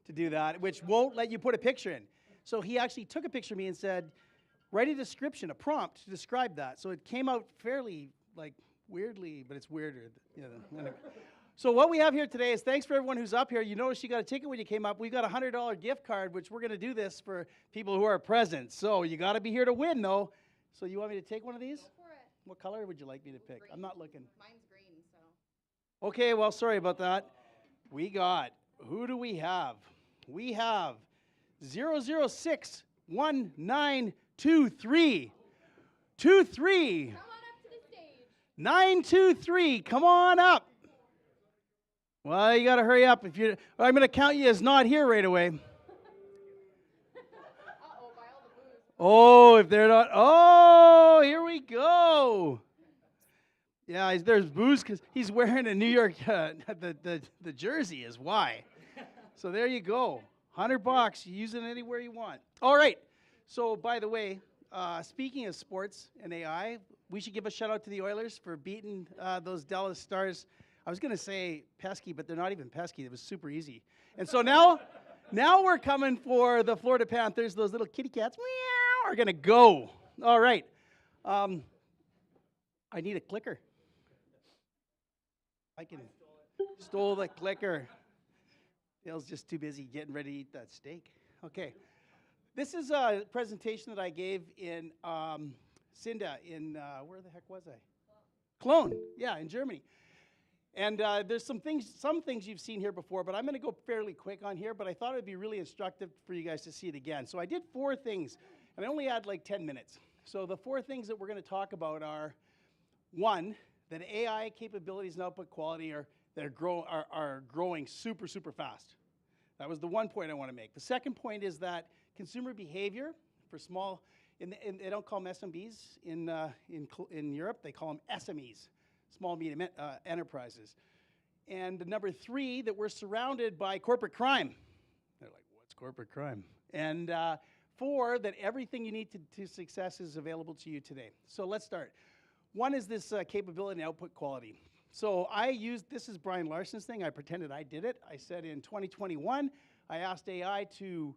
to do that, which won't let you put a picture in. So he actually took a picture of me and said, write a description, a prompt to describe that. So it came out fairly, like, weirdly, but it's weirder. Anyway. So what we have here today is thanks for everyone who's up here. You noticed you got a ticket when you came up. We've got a $100 gift card, which we're going to do this for people who are present. So you got to be here to win, though. So you want me to take one of these? Go for it. What color would you like me to pick? Green. I'm not looking. Mine's green, so. Okay, well, sorry about that. We got, who do we have? We have 0061923. 23. Come on up to the stage. 923. Come on up. Well, you got to hurry up. I'm going to count you as not here right away. Oh, if they're not. Oh, here we go. Yeah, there's booze because he's wearing a New York, the jersey is why. So there you go. $100. You use it anywhere you want. All right. So, by the way, speaking of sports and AI, we should give a shout out to the Oilers for beating those Dallas Stars. I was going to say pesky, but they're not even pesky. It was super easy. And so now we're coming for the Florida Panthers. Those little kitty cats are going to go. All right. I need a clicker. Stole the clicker. Dale's just too busy getting ready to eat that steak. Okay. This is a presentation that I gave in Cinda in, where the heck was I? Cologne. Yeah, in Germany. And there's some things you've seen here before, but I'm going to go fairly quick on here, but I thought it would be really instructive for you guys to see it again. So I did 4 things, and I only had like 10 minutes. So the 4 things that we're going to talk about are, 1, that AI capabilities and output quality are growing super, super fast. That was the one point I want to make. The second point is that consumer behavior for small, they don't call them SMBs in Europe, they call them SMEs. Small, medium enterprises. And number 3, that we're surrounded by corporate crime. They're like, what's corporate crime? And 4, that everything you need to success is available to you today. So let's start. 1 is this capability and output quality. So this is Brian Larson's thing. I pretended I did it. I said in 2021, I asked AI to,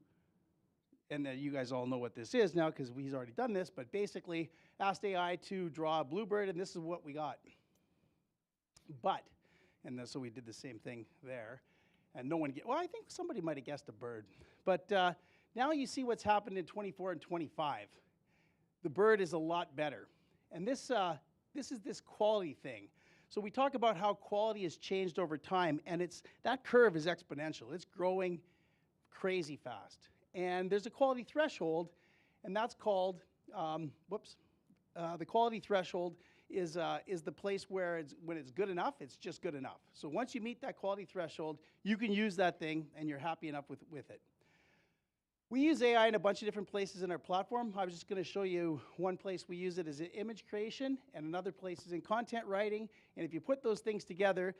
and you guys all know what this is now because he's already done this, but basically asked AI to draw a bluebird, and this is what we got. But, and so we did the same thing there. And no one well, I think somebody might have guessed a bird. But now you see what's happened in 24 and 25. The bird is a lot better. And this is this quality thing. So we talk about how quality has changed over time, and that curve is exponential. It's growing crazy fast. And there's a quality threshold, and that's called, the quality threshold is the place where when it's good enough, it's just good enough. So once you meet that quality threshold, you can use that thing, and you're happy enough with it. We use AI in a bunch of different places in our platform. I was just going to show you one place we use it is in image creation, and another place is in content writing. And if you put those things together,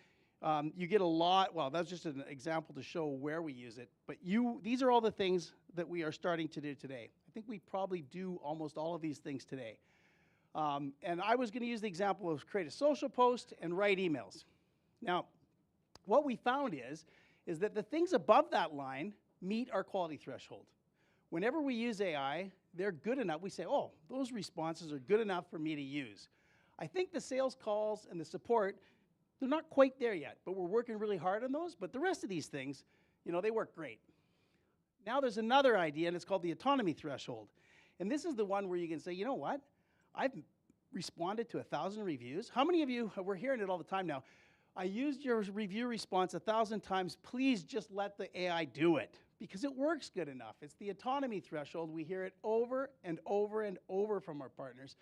you get a lot. Well, that's just an example to show where we use it. But these are all the things that we are starting to do today. I think we probably do almost all of these things today. And I was going to use the example of create a social post and write emails. Now, what we found is that the things above that line meet our quality threshold. Whenever we use AI, they're good enough. We say, oh, those responses are good enough for me to use. I think the sales calls and the support, they're not quite there yet, but we're working really hard on those. But the rest of these things, they work great. Now there's another idea, and it's called the autonomy threshold. And this is the one where you can say, you know what? I've responded to 1,000 reviews. How many of you, we're hearing it all the time now, I used your review response 1,000 times. Please just let the AI do it, because it works good enough. It's the autonomy threshold. We hear it over and over and over from our partners.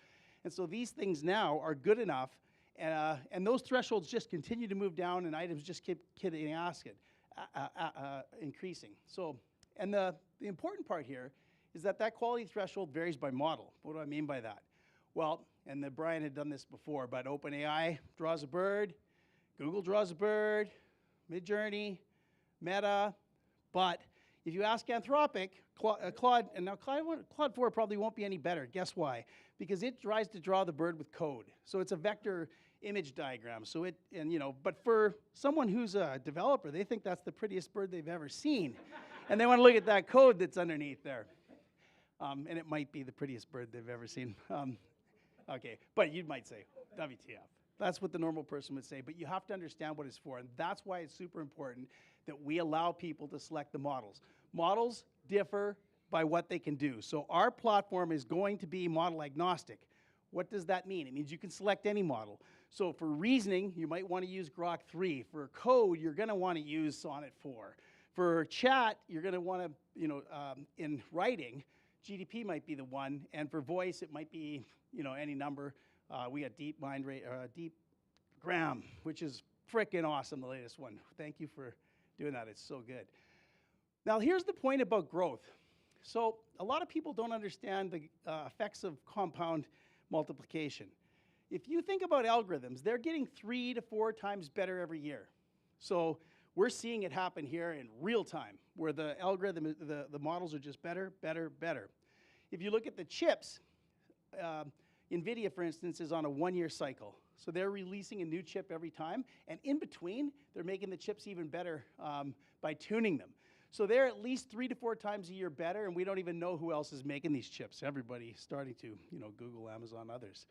And so these things now are good enough, and those thresholds just continue to move down, and items just keep increasing. So, and the important part here is that quality threshold varies by model. What do I mean by that? Well, and Brian had done this before, but OpenAI draws a bird, Google draws a bird, Midjourney, Meta, but if you ask Anthropic, Claude, and now Claude 4 probably won't be any better. Guess why? Because it tries to draw the bird with code. So it's a vector image diagram. So but for someone who's a developer, they think that's the prettiest bird they've ever seen. And they want to look at that code that's underneath there. And it might be the prettiest bird they've ever seen. Okay, but you might say, WTF. That's what the normal person would say, but you have to understand what it's for, and that's why it's super important that we allow people to select the models. Models differ by what they can do. So our platform is going to be model agnostic. What does that mean? It means you can select any model. So for reasoning, you might want to use Grok 3. For code, you're going to want to use Sonnet 4. For chat, you're going to want to, in writing, GDP might be the one, and for voice, it might be, any number. We got DeepGram, which is frickin' awesome, the latest one. Thank you for doing that. It's so good. Now, here's the point about growth. So a lot of people don't understand the effects of compound multiplication. If you think about algorithms, they're getting 3 to 4 times better every year. So we're seeing it happen here in real time, where the algorithm, the models are just better, better, better. If you look at the chips, NVIDIA, for instance, is on a 1-year cycle. So they're releasing a new chip every time, and in between, they're making the chips even better by tuning them. So they're at least 3 to 4 times a year better, and we don't even know who else is making these chips. Everybody starting to, Google, Amazon, others.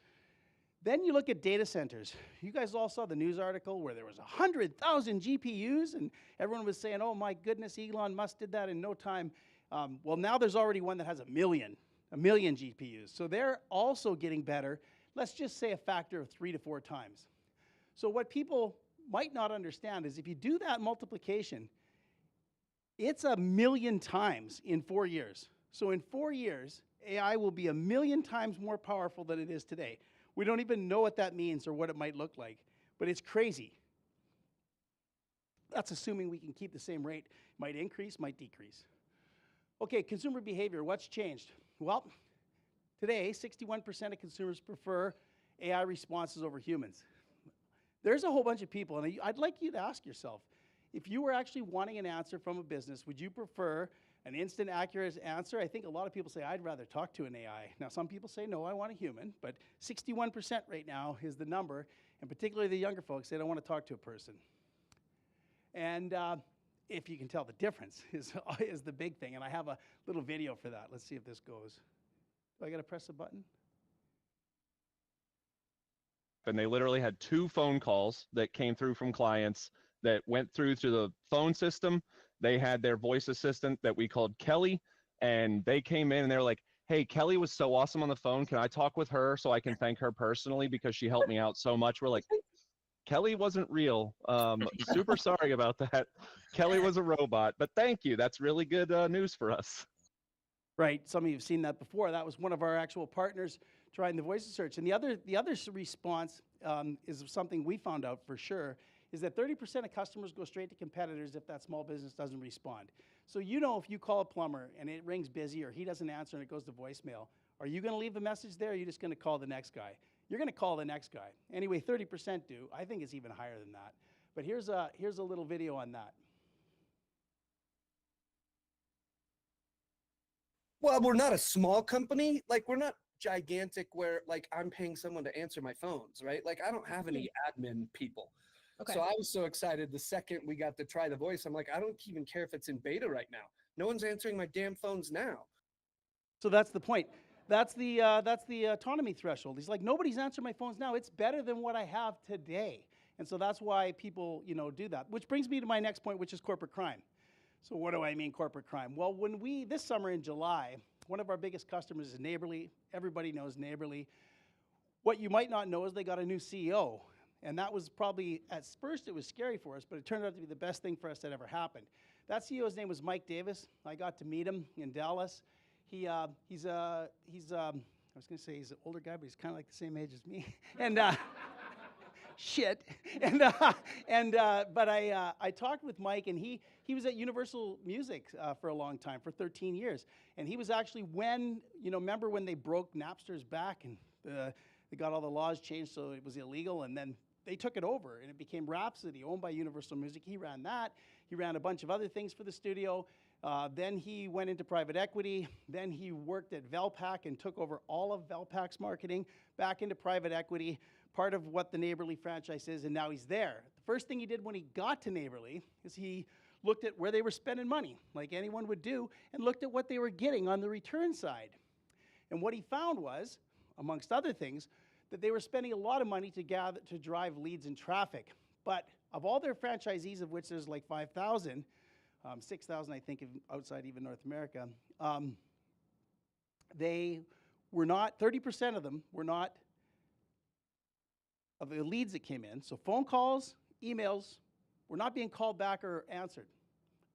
Then you look at data centers. You guys all saw the news article where there was 100,000 GPUs, and everyone was saying, oh my goodness, Elon Musk did that in no time. Well, now there's already one that has a million GPUs. So they're also getting better. Let's just say a factor of 3 to 4 times. So what people might not understand is if you do that multiplication, it's 1,000,000 times in 4 years. So in 4 years, AI will be 1,000,000 times more powerful than it is today. We don't even know what that means or what it might look like, but it's crazy. That's assuming we can keep the same rate. Might increase, might decrease. Okay, consumer behavior, what's changed? Well, today, 61% of consumers prefer AI responses over humans. There's a whole bunch of people, and I'd like you to ask yourself, if you were actually wanting an answer from a business, would you prefer an instant, accurate answer? I think a lot of people say, I'd rather talk to an AI. Now, some people say, no, I want a human, but 61% right now is the number, and particularly the younger folks, they don't want to talk to a person. And if you can tell, the difference is the big thing, and I have a little video for that. Let's see if this goes. Do I got to press a button? And they literally had 2 phone calls that came through from clients that went through to the phone system. They had their voice assistant that we called Kelly, and they came in and they were like, hey, Kelly was so awesome on the phone. Can I talk with her so I can thank her personally because she helped me out so much? We're like, Kelly wasn't real. Super sorry about that. Kelly was a robot, but thank you. That's really good news for us. Right. Some of you have seen that before. That was one of our actual partners trying the voice search. And the other response is something we found out for sure, is that 30% of customers go straight to competitors if that small business doesn't respond. So you know, if you call a plumber and it rings busy or he doesn't answer and it goes to voicemail, are you going to leave the message there or are you just going to call the next guy? You're going to call the next guy. Anyway, 30% do. I think it's even higher than that. But here's a little video on that. Well, we're not a small company. Like, we're not gigantic where, like, I'm paying someone to answer my phones, right? Like, I don't have any admin people. Okay. So I was so excited the second we got to try the voice. I'm like, I don't even care if it's in beta right now. No one's answering my damn phones now. So that's the point. That's the autonomy threshold. He's like, nobody's answering my phones now. It's better than what I have today. And so that's why people, do that. Which brings me to my next point, which is corporate crime. So what do I mean corporate crime? Well, this summer in July, one of our biggest customers is Neighborly. Everybody knows Neighborly. What you might not know is they got a new CEO. And that was probably, at first it was scary for us, but it turned out to be the best thing for us that ever happened. That CEO's name was Mike Davis. I got to meet him in Dallas. He's I was going to say he's an older guy, but he's kind of like the same age as me. And shit. But I talked with Mike, and he was at Universal Music for a long time, for 13 years. And he was actually remember when they broke Napster's back and they got all the laws changed so it was illegal, and then they took it over and it became Rhapsody, owned by Universal Music. He ran that. He ran a bunch of other things for the studio. Then he went into private equity. Then he worked at Velpac and took over all of Velpac's marketing, back into private equity, part of what the Neighborly franchise is, and now he's there. The first thing he did when he got to Neighborly is he looked at where they were spending money, like anyone would do, and looked at what they were getting on the return side. And what he found was, amongst other things, that they were spending a lot of money to drive leads and traffic. But of all their franchisees, of which there's like 5,000, 6,000 I think outside even North America, they were not, 30% of them were not, of the leads that came in, so phone calls, emails, were not being called back or answered,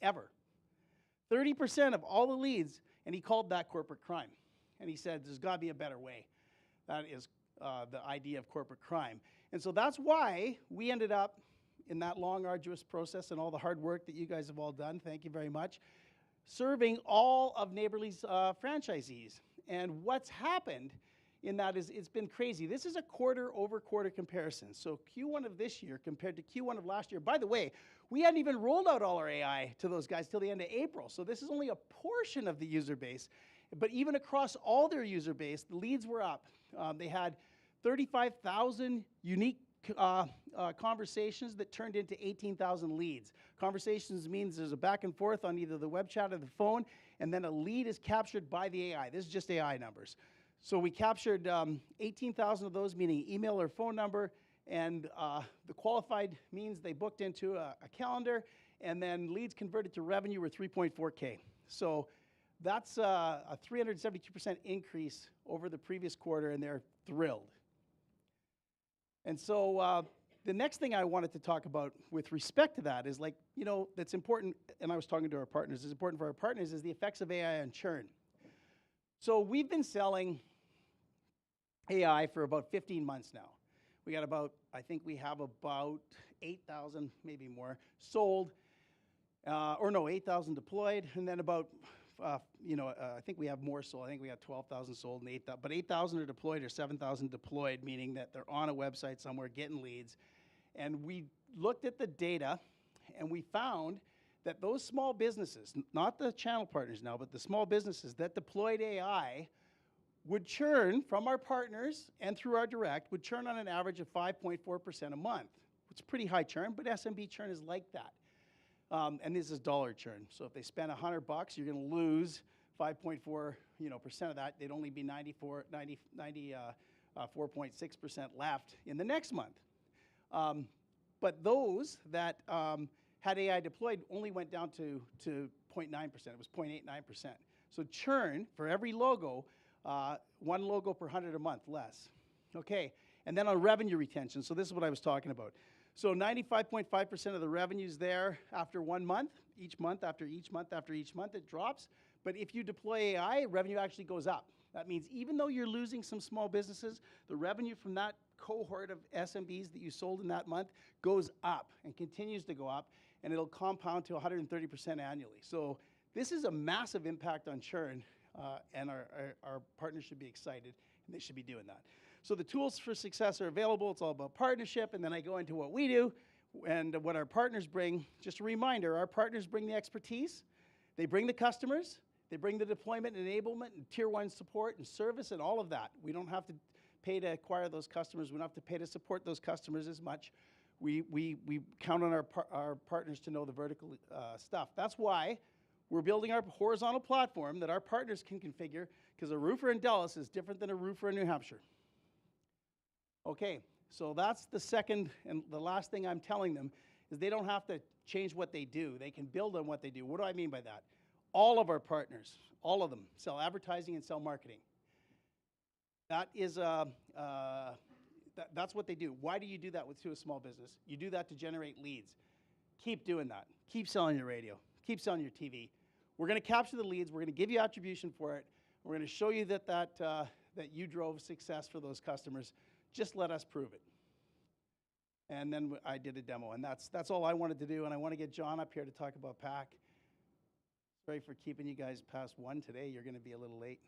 ever. 30% of all the leads, and he called that corporate crime. And he said, there's got to be a better way. That is the idea of corporate crime. And so that's why we ended up in that long, arduous process and all the hard work that you guys have all done, thank you very much, serving all of Neighborly's franchisees. And what's happened in that is it's been crazy. This is a quarter-over-quarter comparison. So Q1 of this year compared to Q1 of last year. By the way, we hadn't even rolled out all our AI to those guys till the end of April. So this is only a portion of the user base. But even across all their user base, the leads were up. They had 35,000 unique conversations that turned into 18,000 leads. Conversations means there's a back and forth on either the web chat or the phone, and then a lead is captured by the AI. This is just AI numbers. So we captured 18,000 of those, meaning email or phone number, and the qualified means they booked into a calendar, and then leads converted to revenue were 3.4K. So that's a 372% increase over the previous quarter, and they're thrilled. And so the next thing I wanted to talk about with respect to that is, like, that's important, and I was talking to our partners, it's important for our partners, is the effects of AI on churn. So we've been selling AI for about 15 months now. We got I think we have about 8,000, maybe more, sold, 8,000 deployed, and then about, I think we have more sold. I think we got 12,000 sold and 8,000, but 8,000 are deployed or 7,000 deployed, meaning that they're on a website somewhere getting leads. And we looked at the data, and we found that those small businesses, not the channel partners now, but the small businesses that deployed AI would churn from our partners and through our direct, would churn on an average of 5.4% a month. It's pretty high churn, but SMB churn is like that. And this is dollar churn. So if they spend $100, you're going to lose 5.4% of that. They'd only be 94.6% left in the next month. But those that had AI deployed only went down to 0.9%. It was 0.89%. So churn for every logo, 1 logo per 100 a month less. Okay, and then on revenue retention, so this is what I was talking about. So 95.5% of the revenue's there after 1 month. Each month, after each month, after each month, it drops. But if you deploy AI, revenue actually goes up. That means even though you're losing some small businesses, the revenue from that cohort of SMBs that you sold in that month goes up and continues to go up, and it'll compound to 130% annually. So this is a massive impact on churn, and our partners should be excited, and they should be doing that. So the tools for success are available. It's all about partnership, and then I go into what we do and what our partners bring. Just a reminder, our partners bring the expertise, they bring the customers, they bring the deployment, enablement, and tier 1 support and service and all of that. We don't have to pay to acquire those customers. We don't have to pay to support those customers as much. We count on our partners to know the vertical stuff. That's why we're building our horizontal platform that our partners can configure, because a roofer in Dallas is different than a roofer in New Hampshire. Okay, so that's the second and the last thing I'm telling them, is they don't have to change what they do. They can build on what they do. What do I mean by that? All of our partners, all of them, sell advertising and sell marketing. That is, that's what they do. Why do you do that to a small business? You do that to generate leads. Keep doing that. Keep selling your radio. Keep selling your TV. We're going to capture the leads. We're going to give you attribution for it. We're going to show you that you drove success for those customers. Just let us prove it. And then I did a demo, and that's all I wanted to do. And I want to get John up here to talk about PAC. Sorry for keeping you guys past 1 today. You're going to be a little late.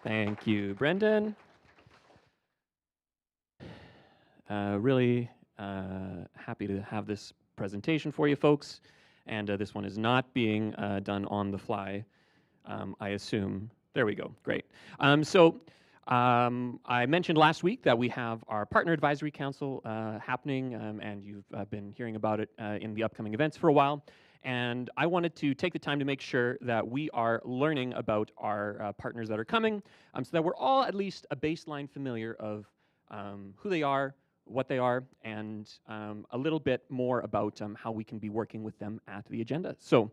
Thank you, Brendan. Really happy to have this presentation for you folks. And this one is not being done on the fly, I assume. There we go, great. I mentioned last week that we have our Partner Advisory Council happening, and you've been hearing about it in the upcoming events for a while. And I wanted to take the time to make sure that we are learning about our partners that are coming, so that we're all at least a baseline familiar of who they are, what they are, and a little bit more about how we can be working with them at the agenda. So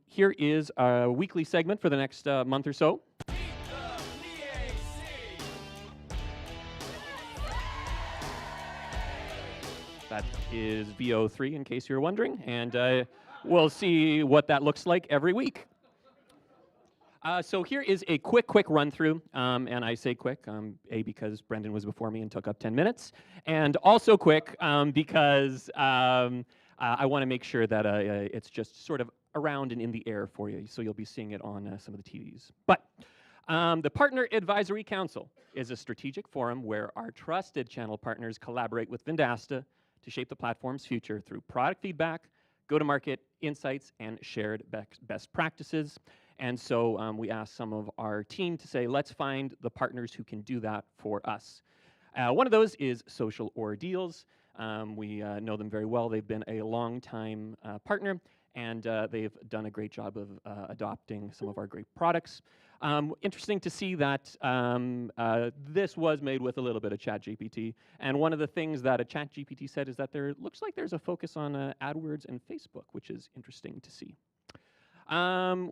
here is a weekly segment for the next month or so. That is VO3, in case you're wondering, and we'll see what that looks like every week. So here is a quick run-through, and I say quick, A, because Brendan was before me and took up 10 minutes, and also quick because I want to make sure that it's just sort of around and in the air for you, so you'll be seeing it on some of the TVs. But the Partner Advisory Council is a strategic forum where our trusted channel partners collaborate with Vendasta to shape the platform's future through product feedback, go-to-market insights, and shared best practices. And so we asked some of our team to say, let's find the partners who can do that for us. One of those is Social Ordeals. We know them very well. They've been a long-time partner, and they've done a great job of adopting some of our great products. Interesting to see that this was made with a little bit of ChatGPT, and one of the things that a ChatGPT said is that there looks like there's a focus on AdWords and Facebook, which is interesting to see.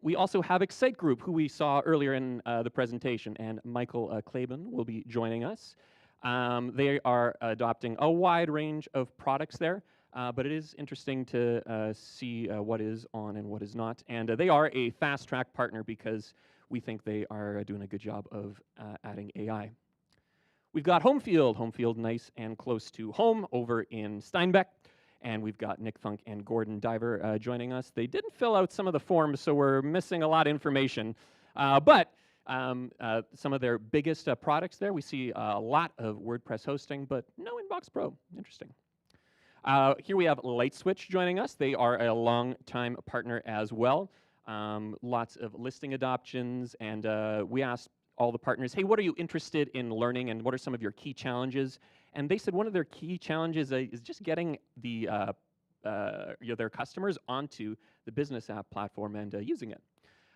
We also have Excite Group, who we saw earlier in the presentation, and Michael Klaben will be joining us. They are adopting a wide range of products there, but it is interesting to see what is on and what is not. And they are a fast-track partner because we think they are doing a good job of adding AI. We've got Homefield nice and close to home over in Steinbeck. And we've got Nick Funk and Gordon Diver joining us. They didn't fill out some of the forms, so we're missing a lot of information. But some of their biggest products there, we see a lot of WordPress hosting, but no Inbox Pro. Interesting. Here we have LightSwitch joining us. They are a long-time partner as well. Lots of listing adoptions, and we asked all the partners, hey, what are you interested in learning, and what are some of your key challenges? And they said one of their key challenges is just getting their customers onto the business app platform and using it.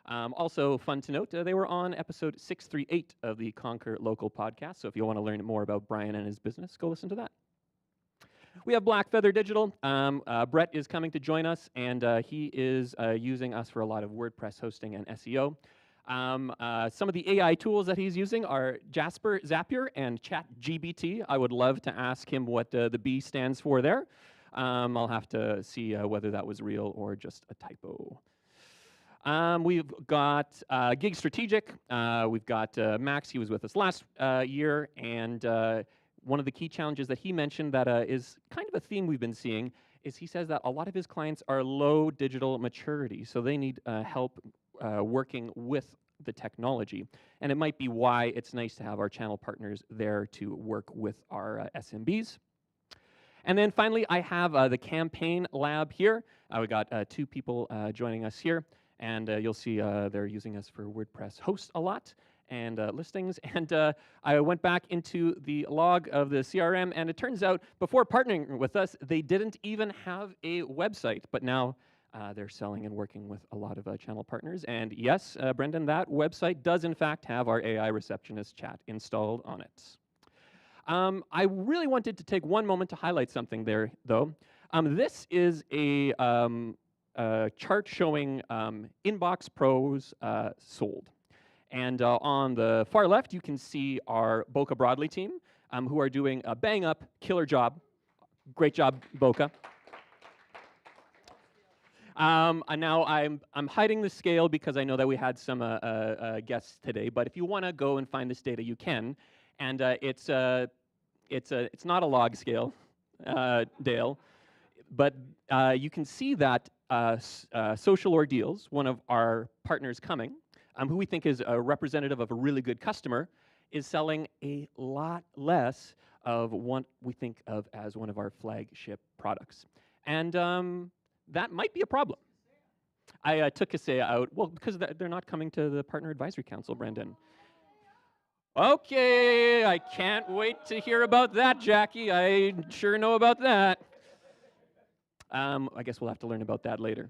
Also, fun to note, they were on episode 638 of the Conquer Local podcast. So if you want to learn more about Brian and his business, go listen to that. We have Black Feather Digital. Brett is coming to join us, and he is using us for a lot of WordPress hosting and SEO. Some of the AI tools that he's using are Jasper, Zapier, and ChatGPT. I would love to ask him what the B stands for there. I'll have to see whether that was real or just a typo. We've got Gig Strategic. We've got Max. He was with us last year, and one of the key challenges that he mentioned that is kind of a theme we've been seeing is he says that a lot of his clients are low digital maturity, so they need help working with the technology. And it might be why it's nice to have our channel partners there to work with our SMBs. And then finally, I have the campaign lab here. We got 2 people joining us here, and you'll see they're using us for WordPress hosts a lot and listings. And I went back into the log of the CRM, and it turns out before partnering with us, they didn't even have a website, but now they're selling and working with a lot of channel partners. And yes, Brendan, that website does in fact have our AI receptionist chat installed on it. I really wanted to take one moment to highlight something there, though. This is a chart showing Inbox Pros sold. And on the far left, you can see our Boca Broadly team, who are doing a bang-up killer job. Great job, Boca. And now I'm hiding the scale because I know that we had some guests today. But if you want to go and find this data, you can. And it's not a log scale, Dale, but you can see that Social Ordeals, one of our partners coming, who we think is a representative of a really good customer, is selling a lot less of what we think of as one of our flagship products. And that might be a problem. I took Kaseya out, well, because they're not coming to the Partner Advisory Council, Brendan. Okay, I can't wait to hear about that, Jackie. I sure know about that. I guess we'll have to learn about that later.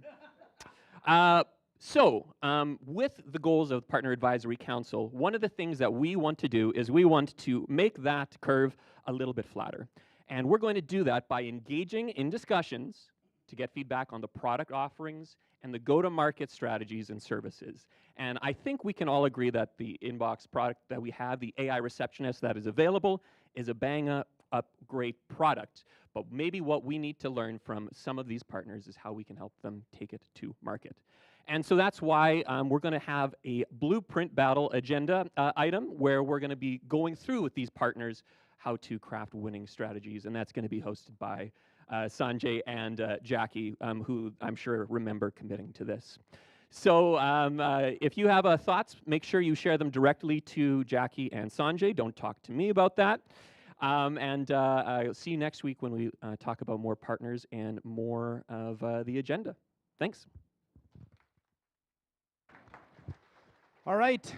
With the goals of Partner Advisory Council, one of the things that we want to do is we want to make that curve a little bit flatter. And we're going to do that by engaging in discussions to get feedback on the product offerings and the go-to-market strategies and services. And I think we can all agree that the Inbox product that we have, the AI receptionist that is available, is a bang-up great product. But maybe what we need to learn from some of these partners is how we can help them take it to market. And so that's why we're going to have a blueprint battle agenda item where we're going to be going through with these partners how to craft winning strategies. And that's going to be hosted by Sanjay and Jackie, who I'm sure remember committing to this. So if you have thoughts, make sure you share them directly to Jackie and Sanjay. Don't talk to me about that. I'll see you next week when we talk about more partners and more of the agenda. Thanks. All right.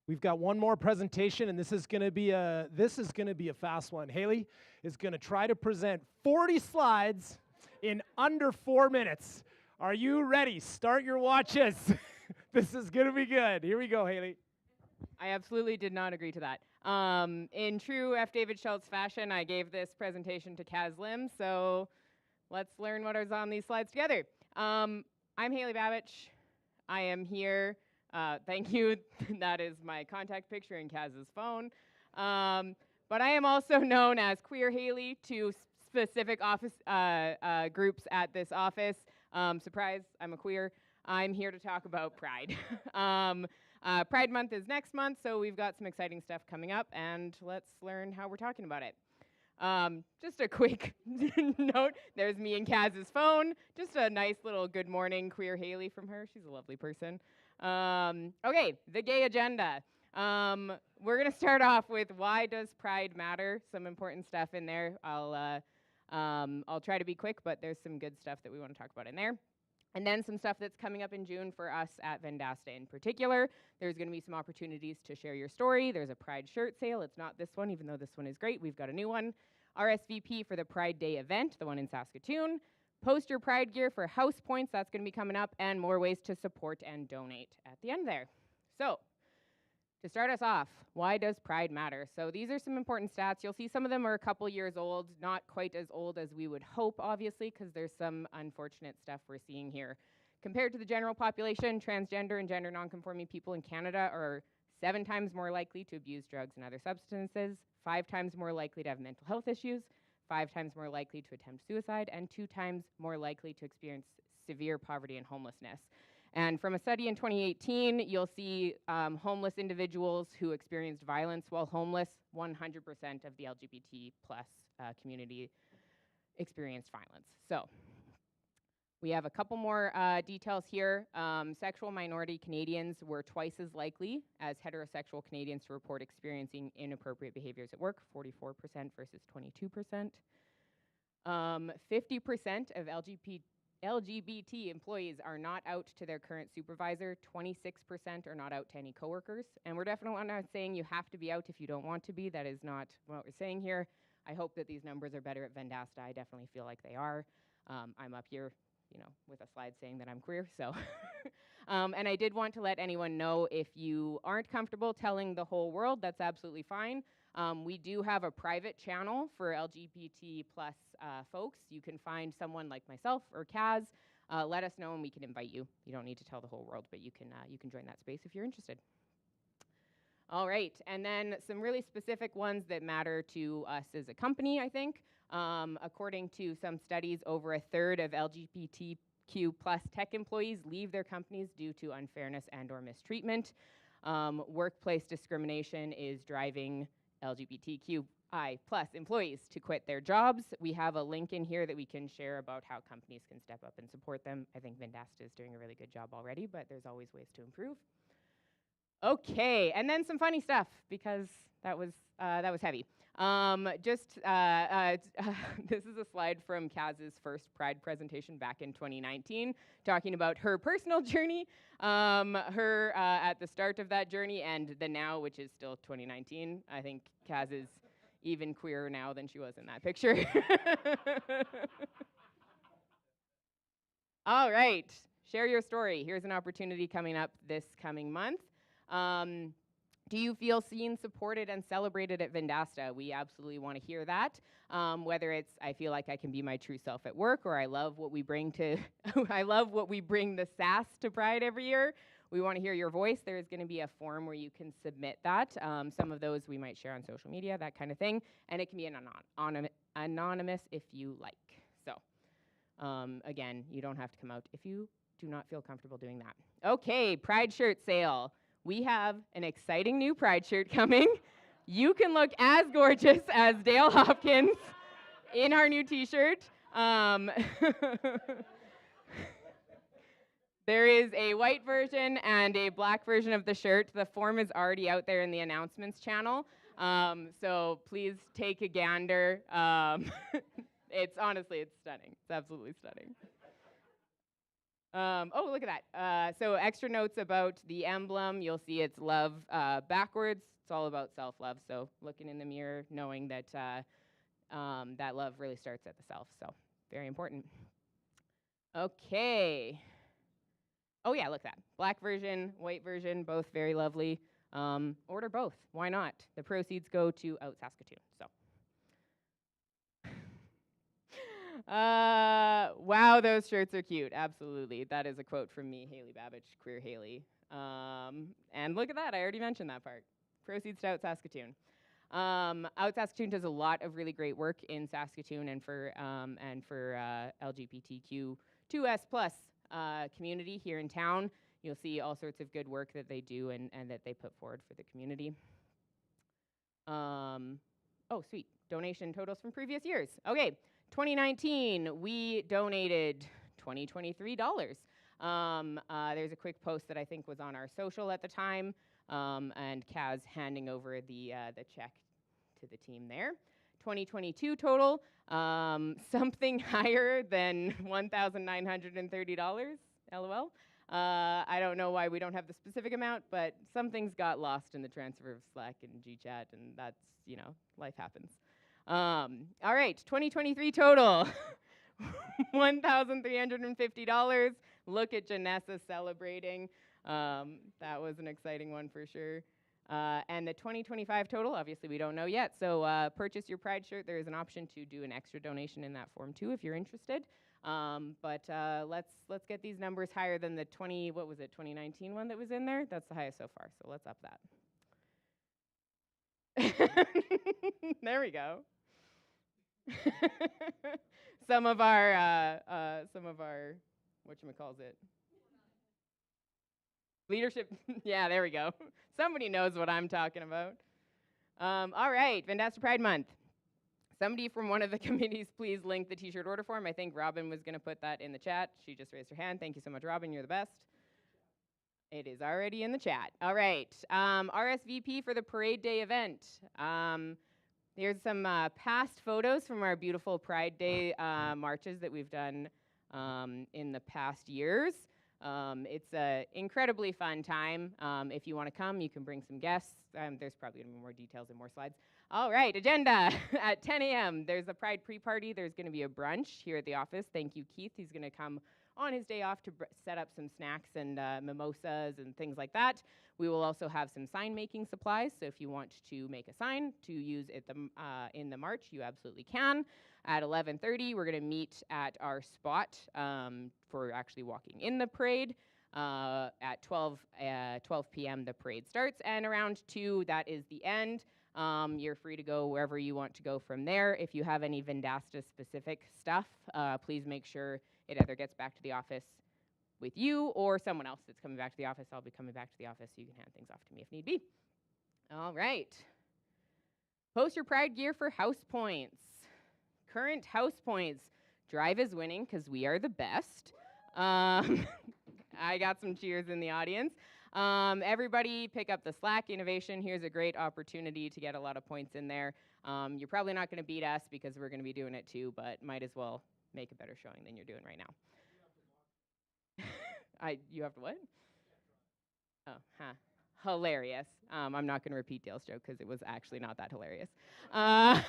We've got one more presentation, and this is going to be a fast one. Haley is going to try to present 40 slides in under 4 minutes. Are you ready? Start your watches. This is going to be good. Here we go, Haley. I absolutely did not agree to that. In true F. David Schultz fashion, I gave this presentation to Kaz Lim, so let's learn what is on these slides together. I'm Haley Babich. I am here. Thank you. That is my contact picture in Kaz's phone. But I am also known as Queer Haley to specific office groups at this office. Surprise, I'm a queer. I'm here to talk about Pride. Pride Month is next month, so we've got some exciting stuff coming up, and let's learn how we're talking about it. Just a quick note, there's me and Kaz's phone. Just a nice little good morning, Queer Haley from her. She's a lovely person. Okay, the gay agenda. We're going to start off with why does Pride matter? Some important stuff in there. I'll try to be quick, but there's some good stuff that we want to talk about in there. And then some stuff that's coming up in June for us at Vendasta in particular. There's going to be some opportunities to share your story. There's a Pride shirt sale. It's not this one, even though this one is great. We've got a new one. RSVP for the Pride Day event, the one in Saskatoon. Post your Pride gear for house points. That's going to be coming up, and more ways to support and donate at the end there. So, to start us off, why does Pride matter? So these are some important stats. You'll see some of them are a couple years old, not quite as old as we would hope, obviously, because there's some unfortunate stuff we're seeing here. Compared to the general population, transgender and gender nonconforming people in Canada are 7 times more likely to abuse drugs and other substances, 5 times more likely to have mental health issues, 5 times more likely to attempt suicide, and 2 times more likely to experience severe poverty and homelessness. And from a study in 2018, you'll see homeless individuals who experienced violence while homeless, 100% of the LGBT plus community experienced violence. So we have a couple more details here. Sexual minority Canadians were twice as likely as heterosexual Canadians to report experiencing inappropriate behaviors at work, 44% versus 22%. 50% of LGBT employees are not out to their current supervisor, 26% are not out to any coworkers, and we're definitely not saying you have to be out if you don't want to be. That is not what we're saying here. I hope that these numbers are better at Vendasta. I definitely feel like they are. I'm up here, with a slide saying that I'm queer, so. And I did want to let anyone know, if you aren't comfortable telling the whole world, that's absolutely fine. We do have a private channel for LGBT plus folks. You can find someone like myself or Kaz. Let us know and we can invite you. You don't need to tell the whole world, but you can join that space if you're interested. All right, and then some really specific ones that matter to us as a company, I think. According to some studies, over a third of LGBTQ plus tech employees leave their companies due to unfairness and or mistreatment. Workplace discrimination is driving LGBTQI plus employees to quit their jobs. We have a link in here that we can share about how companies can step up and support them. I think Vendasta is doing a really good job already, but there's always ways to improve. Okay, and then some funny stuff, because that was heavy. This is a slide from Kaz's first Pride presentation back in 2019, talking about her personal journey, at the start of that journey, and the now, which is still 2019. I think Kaz is even queerer now than she was in that picture. All right, share your story. Here's an opportunity coming up this coming month. Do you feel seen, supported, and celebrated at Vendasta? We absolutely want to hear that. Whether it's, I feel like I can be my true self at work, or I love what we bring to, I love what we bring the sass to Pride every year. We want to hear your voice. There is going to be a form where you can submit that. Some of those we might share on social media, that kind of thing. And it can be anonymous if you like. So, again, you don't have to come out if you do not feel comfortable doing that. Okay, Pride shirt sale. We have an exciting new Pride shirt coming. You can look as gorgeous as Dale Hopkins in our new t-shirt. There is a white version and a black version of the shirt. The form is already out there in the announcements channel. So please take a gander. It's stunning. It's absolutely stunning. Oh, look at that. So extra notes about the emblem. You'll see it's love backwards. It's all about self-love. So looking in the mirror, knowing that that love really starts at the self. So very important. Okay. Oh yeah, look at that. Black version, white version, both very lovely. Order both. Why not? The proceeds go to Out Saskatoon. So. Wow, those shirts are cute. Absolutely. That is a quote from me, Haley Babbage, Queer Haley. And look at that. I already mentioned that part. Proceeds to Out Saskatoon. Out Saskatoon does a lot of really great work in Saskatoon and for LGBTQ2S plus community here in town. You'll see all sorts of good work that they do and that they put forward for the community. Oh, sweet. Donation totals from previous years. Okay. 2019, we donated $23. There's a quick post that I think was on our social at the time, and Kaz handing over the check to the team there. 2022 total, something higher than $1,930, LOL. I don't know why we don't have the specific amount, but some things got lost in the transfer of Slack and GChat, and that's, life happens. All right, 2023 total. $1,350. Look at Janessa celebrating. That was an exciting one for sure. And the 2025 total, obviously we don't know yet. So purchase your Pride shirt. There is an option to do an extra donation in that form too if you're interested. But let's get these numbers higher than the 2019 one that was in there. That's the highest so far. So let's up that. There we go. some of our whatchamacallit leadership. Yeah, there we go. Somebody knows what I'm talking about. All right, Vendasta Pride Month. Somebody from one of the committees, please link the t-shirt order form. I think Robin was going to put that in the chat. She just raised her hand. Thank you so much, Robin. You're the best. It is already in the chat. All right. RSVP for the Parade Day event. Here's some past photos from our beautiful Pride Day marches that we've done in the past years. It's an incredibly fun time. If you want to come, you can bring some guests. There's probably going to be more details and more slides. All right, agenda. At 10 a.m., there's a Pride pre-party. There's going to be a brunch here at the office. Thank you, Keith. He's going to come on his day off to set up some snacks and mimosas and things like that. We will also have some sign-making supplies, so if you want to make a sign to use at the, in the march, you absolutely can. At 11:30, we're going to meet at our spot for actually walking in the parade. At 12 p.m., the parade starts, and around 2, that is the end. You're free to go wherever you want to go from there. If you have any Vendasta-specific stuff, please make sure it either gets back to the office with you or someone else that's coming back to the office. I'll be coming back to the office, so you can hand things off to me if need be. All right. Post your Pride gear for house points. Current house points. Drive is winning because we are the best. I got some cheers in the audience. Everybody pick up the Slack innovation. Here's a great opportunity to get a lot of points in there. You're probably not going to beat us because we're going to be doing it too, but might as well make a better showing than you're doing right now. You have to what? Oh, huh. Hilarious. I'm not going to repeat Dale's joke because it was actually not that hilarious. For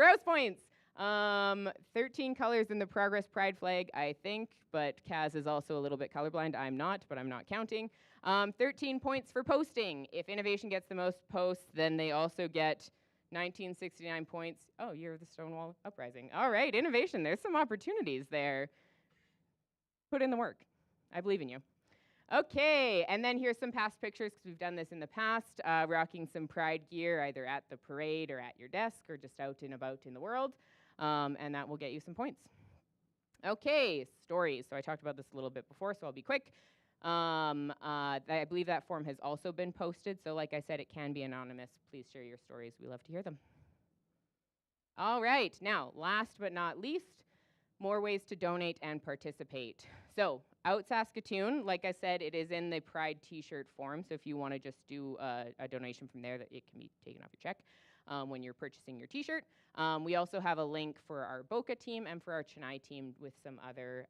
house points, 13 colors in the Progress Pride flag, I think, but Kaz is also a little bit colorblind. I'm not, but I'm not counting. 13 points for posting. If Innovation gets the most posts, then they also get 1969 points. Oh, Year of the Stonewall Uprising. All right, Innovation, there's some opportunities there. Put in the work. I believe in you. Okay, and then here's some past pictures because we've done this in the past, rocking some Pride gear either at the parade or at your desk or just out and about in the world, and that will get you some points. Okay, stories. So I talked about this a little bit before, so I'll be quick. I believe that form has also been posted, so like I said, it can be anonymous. Please share your stories. We love to hear them. All right, now, last but not least, more ways to donate and participate. So, Out Saskatoon, like I said, it is in the Pride t-shirt form, so if you want to just do a donation from there, that it can be taken off your check when you're purchasing your t-shirt. We also have a link for our Boca team and for our Chennai team with some other,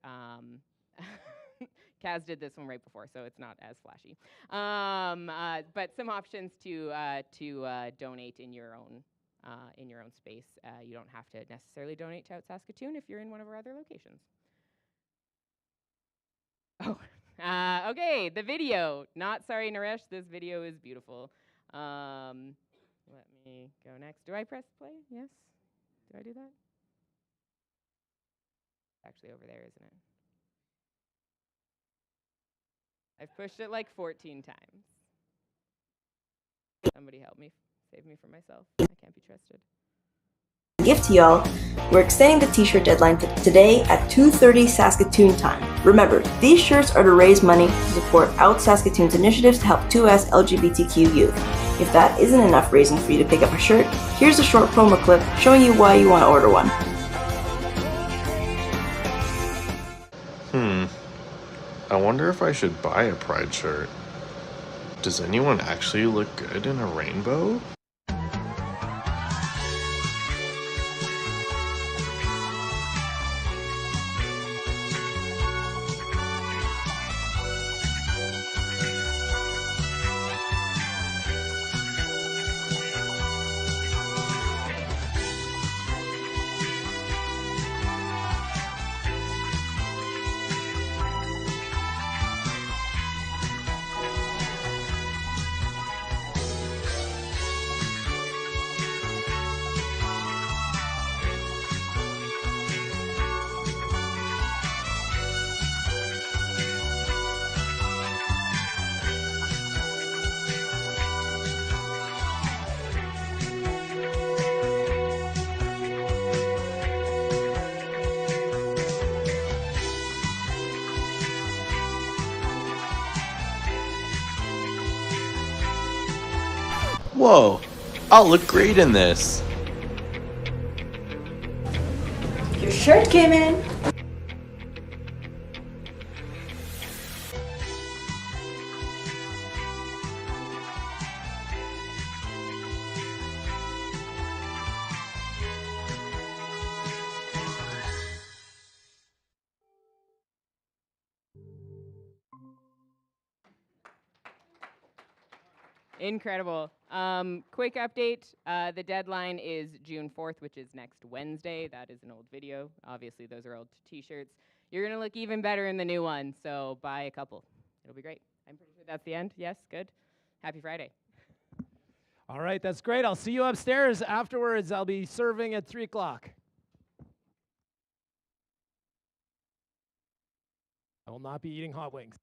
Kaz did this one right before, so it's not as flashy. But some options to donate in your own space. You don't have to necessarily donate to Out Saskatoon if you're in one of our other locations. Oh, okay, the video. Not sorry, Naresh, this video is beautiful. Let me go next. Do I press play? Yes? Do I do that? It's actually over there, isn't it? I've pushed it like 14 times. Somebody help me. Save me from myself. I can't be trusted. Gift to y'all, we're extending the t-shirt deadline to today at 2:30 Saskatoon time. Remember, these shirts are to raise money to support Out Saskatoon's initiatives to help 2S LGBTQ youth. If that isn't enough reason for you to pick up a shirt, here's a short promo clip showing you why you want to order one. I wonder if I should buy a Pride shirt. Does anyone actually look good in a rainbow? Whoa, I'll look great in this. Your shirt came in. Incredible. Quick update. The deadline is June 4th, which is next Wednesday. That is an old video. Obviously, those are old t-shirts. You're going to look even better in the new one, so buy a couple. It'll be great. I'm pretty sure that's the end. Yes, good. Happy Friday. All right, that's great. I'll see you upstairs afterwards. I'll be serving at 3 o'clock. I will not be eating hot wings.